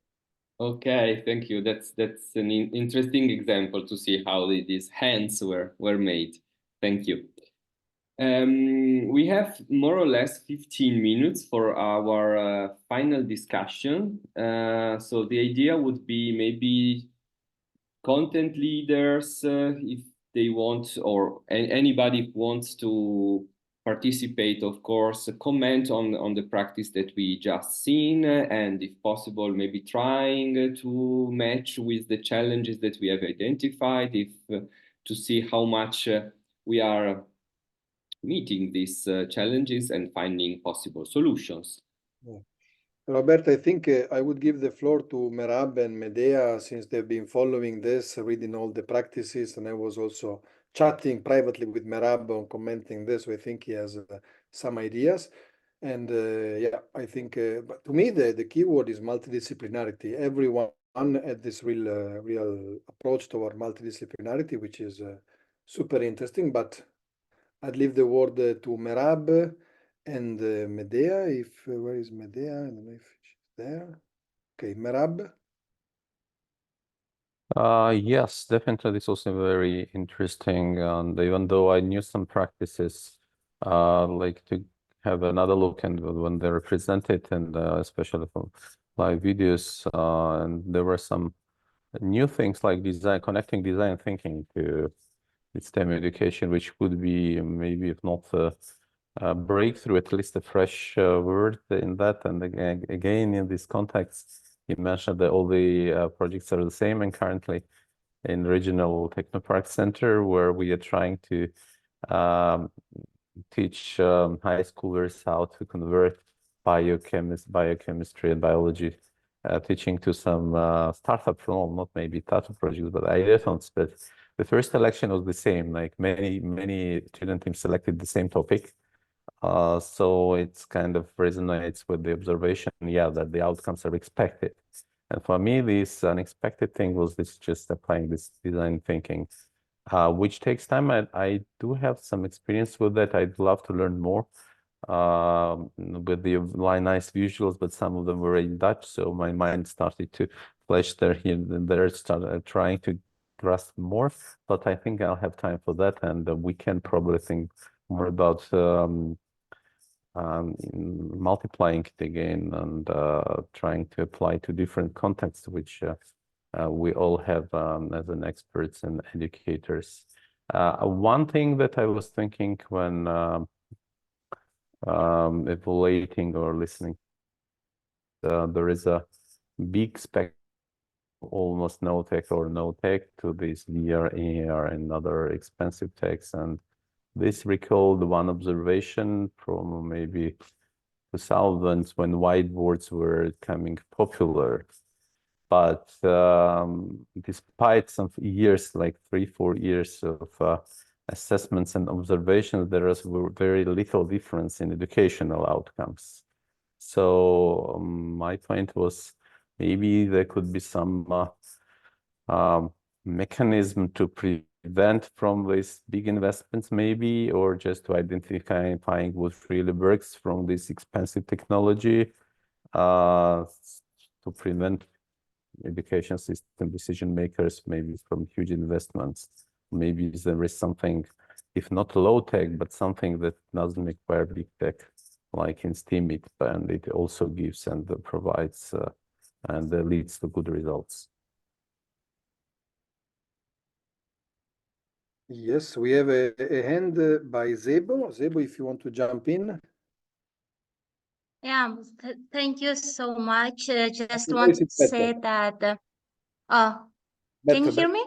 Okay, thank you. That's an interesting example to see how these hands were made. Thank you. We have more or less 15 minutes for our final discussion. So the idea would be maybe content leaders, if they want, or anybody who wants to participate, of course, comment on the practice that we just seen, and if possible, maybe trying to match with the challenges that we have identified, if to see how much we are meeting these challenges and finding possible solutions. Yeah. Roberto, I think I would give the floor to Merab and Medea, since they've been following this, reading all the practices, and I was also chatting privately with Merab on commenting this, so I think he has some ideas. And yeah, I think, but to me, the key word is multidisciplinarity. Everyone at this real approach toward multidisciplinarity, which is super interesting. But I'd leave the word to Merab and Medea. Where is Medea? I don't know if she's there. Okay, Merab. Yes, definitely. This was very interesting. And even though I knew some practices, like to have another look and when they're presented, and especially from live videos, and there were some new things like design, connecting design thinking to STEM education, which could be maybe, if not a breakthrough, at least a fresh word in that. And again, in this context, you mentioned that all the projects are the same, and currently in Regional Technopark Center, where we are trying to teach high schoolers how to convert biochemistry and biology teaching to some startup, not maybe startup projects, but ideathons. But the first selection was the same, like many student teams selected the same topic. So it's kind of resonates with the observation, yeah, that the outcomes are expected. And for me, this unexpected thing was this just applying this design thinking, which takes time. I do have some experience with that. I'd love to learn more with the nice visuals, but some of them were in Dutch, so my mind started to flash there here and there, started trying to grasp more. But I think I'll have time for that, and we can probably think more about multiplying it again and trying to apply to different contexts, which we all have as an experts and educators. One thing that I was thinking when evaluating or listening, there is a big spectrum, almost no tech or no tech, to this VR, AR, and other expensive techs. And this recalled one observation from maybe 2000s when whiteboards were becoming popular. But despite some years, like 3-4 years of assessments and observations, there was very little difference in educational outcomes. So my point was maybe there could be some mechanism to prevent from these big investments, maybe, or just to identifying what really works from this expensive technology to prevent education system decision makers maybe from huge investments. Maybe there is something, if not low tech, but something that doesn't require big tech, like in STEAM, and it also gives and provides and leads to good results. Yes, we have a hand by Zebo. Zebo, if you want to jump in. Yeah, thank you so much. Just want to say that. Can you hear me?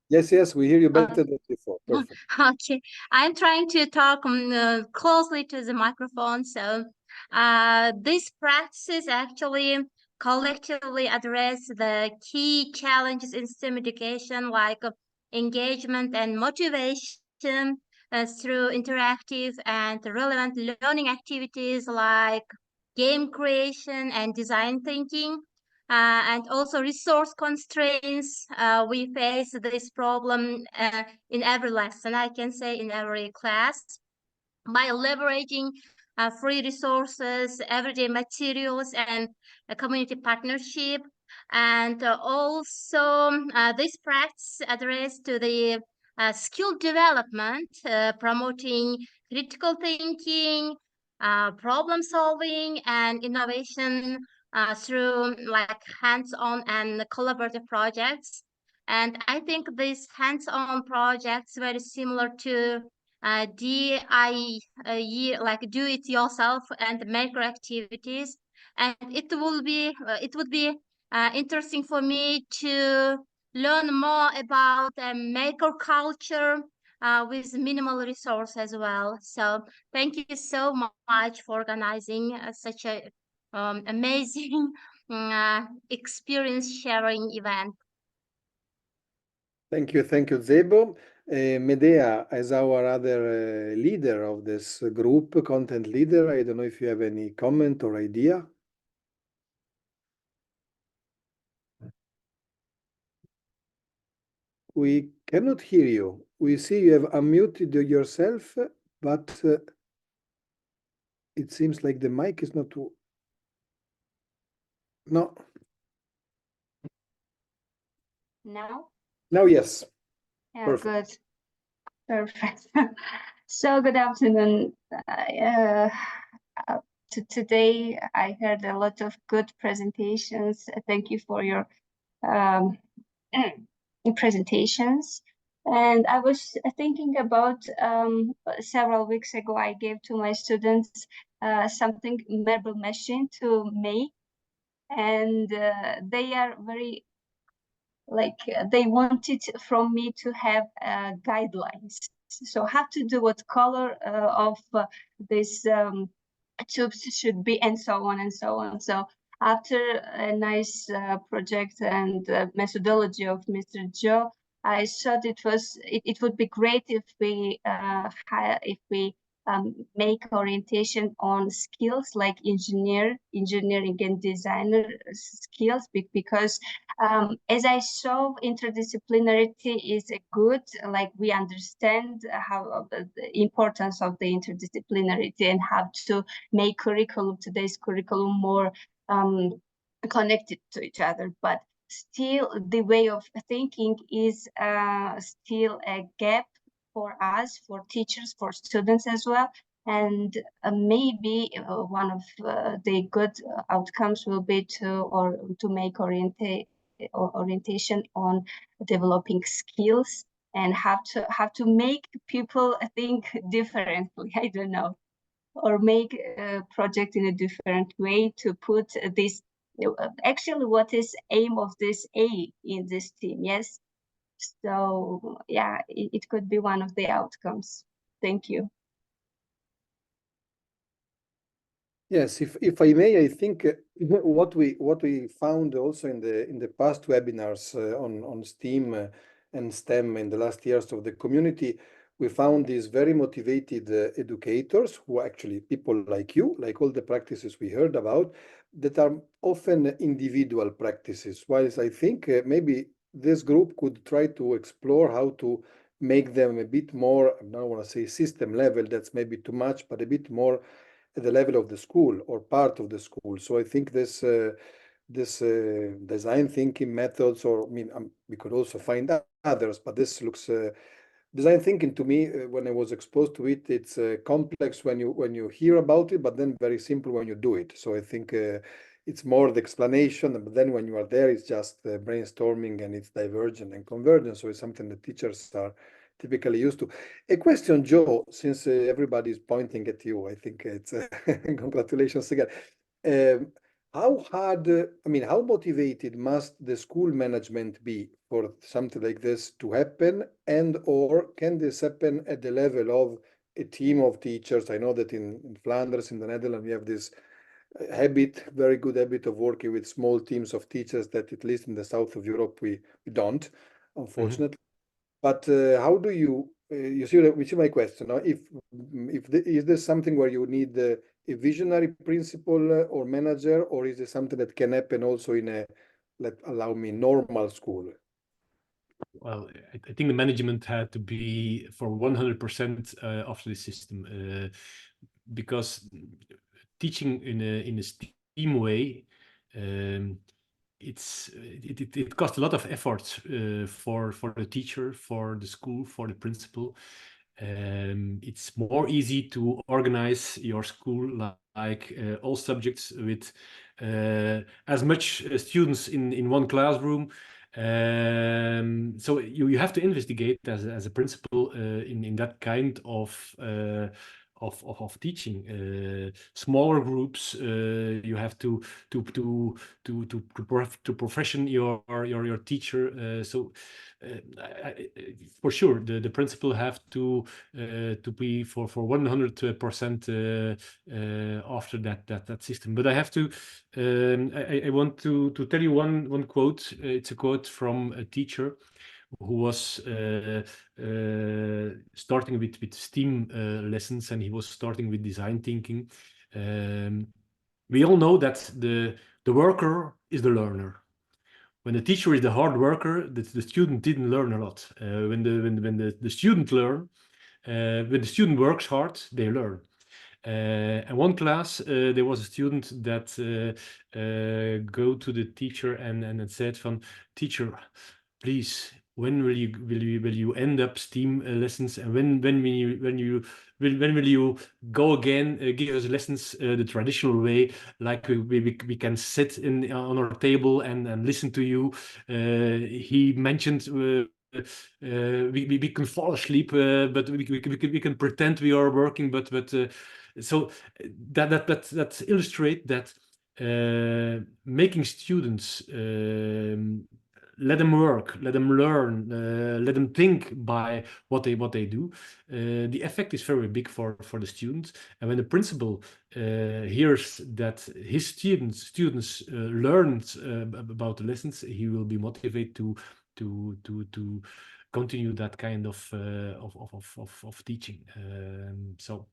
Yes, we hear you better than before. Perfect. Okay, I'm trying to talk closely to the microphone. So, these practices actually collectively address the key challenges in STEM education, like engagement and motivation through interactive and relevant learning activities like game creation and design thinking. And also resource constraints. We face this problem in every lesson, I can say in every class, by leveraging free resources, everyday materials, and a community partnership. And also this practice address to the skill development, promoting critical thinking, problem solving, and innovation through like hands-on and collaborative projects. And I think these hands-on projects very similar to DIY, like do it yourself and maker activities. And it would be interesting for me to learn more about maker culture with minimal resource as well. So thank you so much for organizing such a amazing experience sharing event. Thank you, Zebo. Medea, as our other leader of this group, content leader, I don't know if you have any comment or idea. We cannot hear you. We see you have unmuted yourself, but it seems like the mic is not. No. Now? Now, yes. Yeah, Perfect. good. Perfect. So good afternoon. Today I heard a lot of good presentations. Thank you for your um, presentations. And I was thinking about several weeks ago, I gave to my students something marble machine to make, and they are very they wanted from me to have guidelines. So how to do, what color of this tubes should be, and so on and so on. So after a nice project and methodology of Mr. Joe, I thought it would be great if we make orientation on skills like engineering and designer skills, because as I saw, interdisciplinarity is a good, like we understand how the importance of the interdisciplinarity and how to make today's curriculum more connected to each other. But still, the way of thinking is still a gap for us, for teachers, for students as well. And maybe one of the good outcomes will be to make orientation on developing skills and how to make people think differently. I don't know, or make a project in a different way to put this. Actually, what is aim of this A in this team? Yes. So yeah, it could be one of the outcomes. Thank you. Yes, if I may, I think what we found also in the past webinars on STEAM and STEM in the last years of the community, we found these very motivated educators who actually people like you, like all the practices we heard about, that are often individual practices. Whilst I think maybe this group could try to explore how to make them a bit more, I don't want to say system level, that's maybe too much, but a bit more at the level of the school or part of the school. So I think this design thinking methods, or I mean, we could also find others, but this looks design thinking to me, when I was exposed to it, it's complex when you hear about it, but then very simple when you do it. So I think it's more the explanation, but then when you are there, it's just brainstorming and it's divergent and convergent. So it's something that teachers are typically used to. A question, Joe, since everybody is pointing at you, I think it's congratulations again. How hard, I mean, how motivated must the school management be for something like this to happen? And or can this happen at the level of a team of teachers? I know that in Flanders, in the Netherlands, we have this very good habit of working with small teams of teachers that at least in the south of Europe, we don't, unfortunately. But how do you see my question? Now, if is this something where you need a visionary principal or manager, or is it something that can happen also in a allow me normal school? Well, I think the management had to be for 100% of the system, because teaching in a STEAM way, it costs a lot of effort for the teacher, for the school, for the principal. It's more easy to organize your school like all subjects with as much students in one classroom. So you have to investigate as a principal in that kind of teaching. Smaller groups, you have to profession your teacher. So for sure, the principal have to be for 100% after that system. But I have to I want to tell you one quote. It's a quote from a teacher who was starting with STEAM lessons, and he was starting with design thinking. We all know that the worker is the learner. when the teacher is the hard worker, the student didn't learn a lot. When the student when the student works hard, they learn. And one class, there was a student that go to the teacher and said, "Van teacher, please, when will you end up STEAM lessons, and when will you go again give us lessons the traditional way, like we can sit on our table and listen to you." He mentioned. We can fall asleep, but we can pretend we are working, but so that illustrate that making students let them work, let them learn, let them think by what they do. The effect is very big for the students, and when the principal hears that his students learned about the lessons, he will be motivated to continue that kind of teaching. So.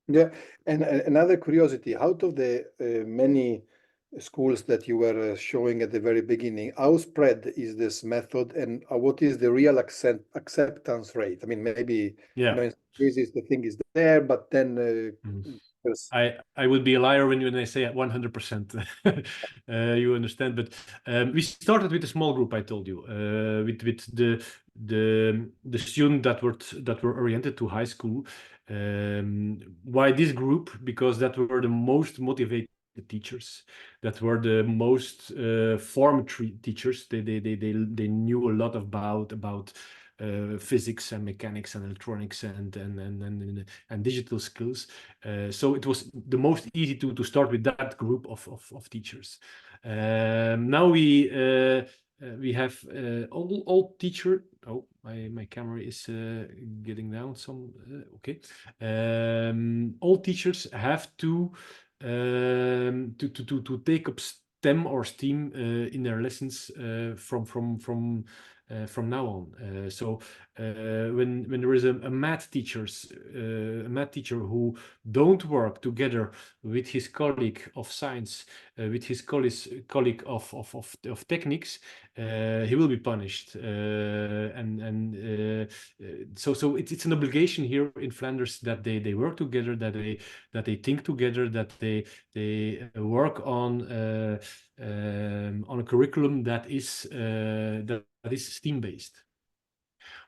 Yeah, and another curiosity, out of the many schools that you were showing at the very beginning, how spread is this method, and what is the real acceptance rate? I mean, maybe in some cases the thing is there, but then I would be a liar when I say 100%. You understand, but we started with a small group. I told you with the student that were oriented to high school. Why this group? Because that were the most motivated teachers, that were the most formed teachers. They knew a lot about physics and mechanics and electronics and digital skills. So it was the most easy to start with that group of teachers. Now we have all teacher. Oh, my camera is getting down some. Okay. All teachers have to take up STEM or STEAM in their lessons from now on. So when there is a math teacher who don't work together with his colleague of science, with his colleague of techniques, he will be punished. So it's an obligation here in Flanders that they work together, that they think together, that they work on a curriculum that is STEAM based.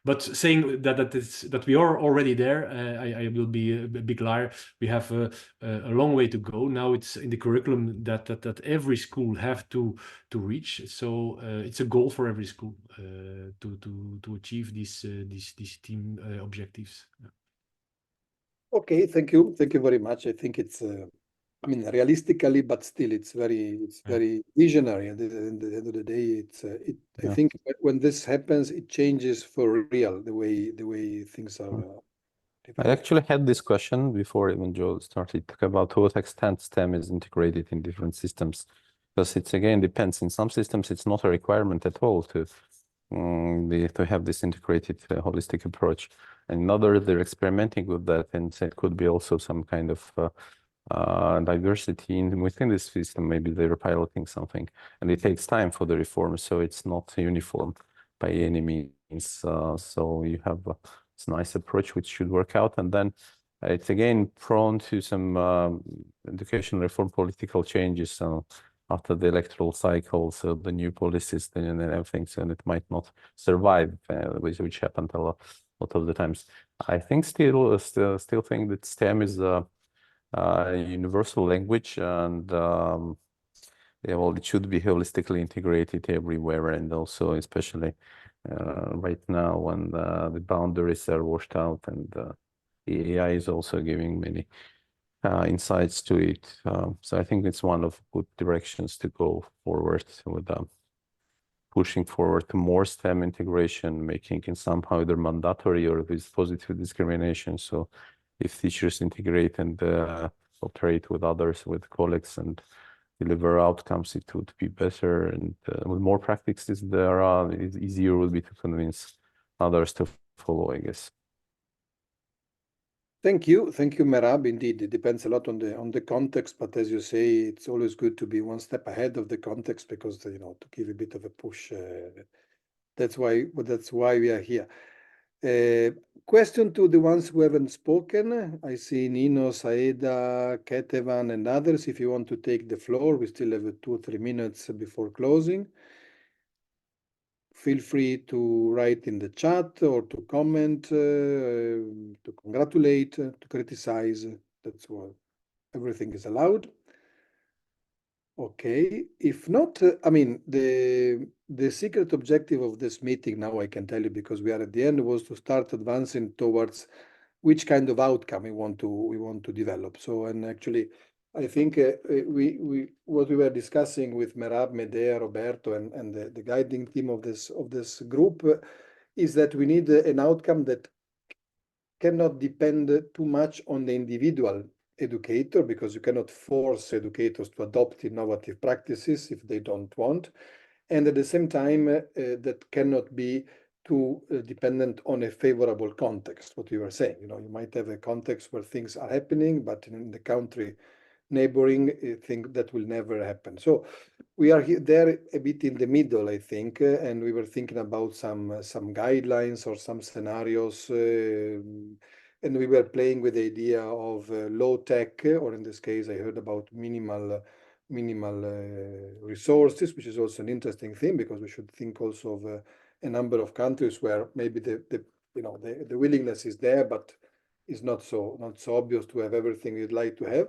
But saying that we are already there, I will be a big liar. We have a long way to go. Now it's in the curriculum that every school have to reach. So it's a goal for every school to achieve these STEAM objectives. Okay, thank you very much. I think it's I mean, realistically, but still, it's very visionary. At the end of the day, I think when this happens, it changes for real the way things are. I actually had this question before even Joe started about to what extent STEM is integrated in different systems, because it's again depends. In some systems, it's not a requirement at all to have this integrated holistic approach. And in others, they're experimenting with that, and it could be also some kind of diversity within this system. Maybe they're piloting something, and it takes time for the reform, so it's not uniform by any means. So you have this nice approach which should work out, and then it's again prone to some education reform political changes. So after the electoral cycle, so the new policies and everything, so it might not survive, which happened a lot of the times. I think still think that STEM is a universal language, and well, it should be holistically integrated everywhere, and also especially right now when the boundaries are washed out, and the AI is also giving many insights to it. So I think it's one of good directions to go forward with pushing forward to more STEM integration, making it somehow either mandatory or with positive discrimination. So if teachers integrate and cooperate with others, with colleagues, and deliver outcomes, it would be better. And with more practices there are, it's easier will be to convince others to follow, I guess. Thank you, Merab. Indeed, it depends a lot on the context, but as you say, it's always good to be one step ahead of the context because to give a bit of a push. That's why we are here. Question to the ones who haven't spoken. I see Nino, Saeda, Ketevan, and others. If you want to take the floor, we still have 2 or 3 minutes before closing. Feel free to write in the chat or to comment, to congratulate, to criticize. That's what everything is allowed. Okay, if not, I mean, the secret objective of this meeting now I can tell you because we are at the end was to start advancing towards which kind of outcome we want to develop. So, and actually, I think what we were discussing with Merab, Medea, Roberto, and the guiding team of this group is that we need an outcome that cannot depend too much on the individual educator because you cannot force educators to adopt innovative practices if they don't want. And at the same time, that cannot be too dependent on a favorable context, what you were saying. You might have a context where things are happening, but in the country neighboring, I think that will never happen. So we are there a bit in the middle, I think, and we were thinking about some guidelines or some scenarios, and we were playing with the idea of low tech, or in this case, I heard about minimal resources, which is also an interesting thing because we should think also of a number of countries where maybe the willingness is there, but is not so obvious to have everything you'd like to have.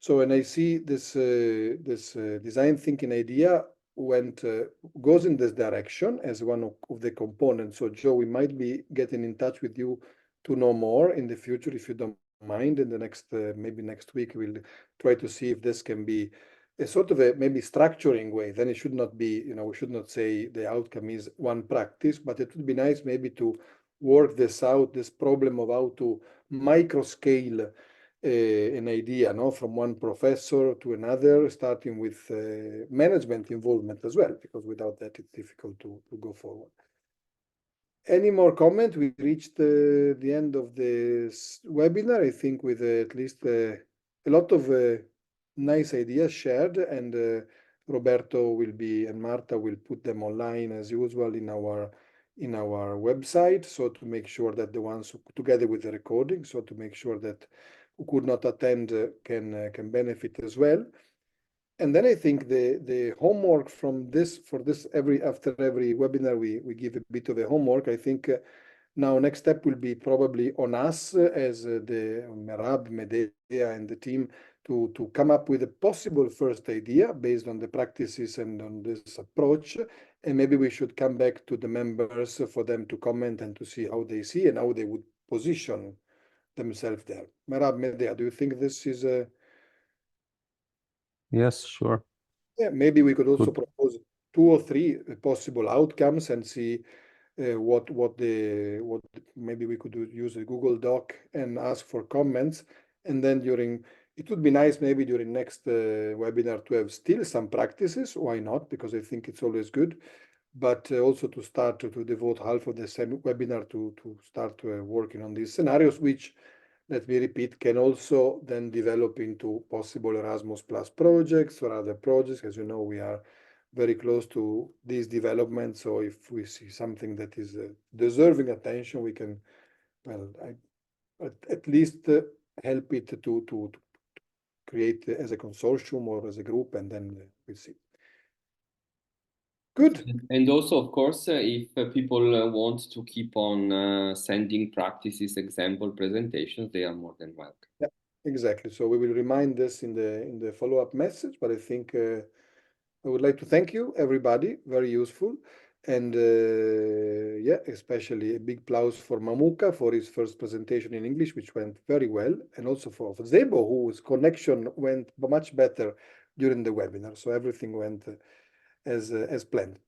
So when I see this design thinking idea goes in this direction as one of the components. So Joe, we might be getting in touch with you to know more in the future if you don't mind. In the next maybe next week we'll try to see if this can be a sort of a maybe structuring way. Then it should not be, we should not say the outcome is one practice, but it would be nice maybe to work this out, this problem of how to micro scale an idea, from one professor to another, starting with management involvement as well, because without that it's difficult to go forward. Any more comment? We reached the end of this webinar, I think, with at least a lot of nice ideas shared, and Roberto and Marta will put them online as usual in our website, so to make sure that the ones who, together with the recording, so to make sure that who could not attend can benefit as well. And then I think the homework from this, after every webinar, we give a bit of a homework. I think now next step will be probably on us as the Merab, Medea, and the team to come up with a possible first idea based on the practices and on this approach. And maybe we should come back to the members for them to comment and to see how they see and how they would position themselves there. Merab, Medea, do you think this is a... Yes, sure. Yeah, maybe we could also propose 2 or 3 possible outcomes and see what maybe we could use a Google Doc and ask for comments. And then it would be nice maybe during next webinar to have still some practices. Why not? Because I think it's always good. But also to start to devote half of the same webinar to start working on these scenarios, which, let me repeat, can also then develop into possible Erasmus Plus projects or other projects. As you know, we are very close to these developments. So if we see something that is deserving attention, we can, well, at least help it to create as a consortium or as a group, and then we'll see. Good. And also, of course, if people want to keep on sending practices, example presentations, they are more than welcome. Yeah, exactly. So we will remind this in the follow-up message, but I think I would like to thank you, everybody. Very useful. And yeah, especially a big applause for Mamuka for his first presentation in English, which went very well. And also for Zebo, whose connection went much better during the webinar. So everything went as planned.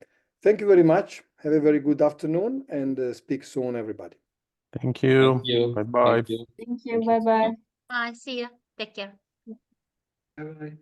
Thank you very much. Have a very good afternoon and speak soon, everybody. Thank you. Thank you. Bye-bye. Thank you. Bye-bye. Bye. See you. Take care. Bye-bye.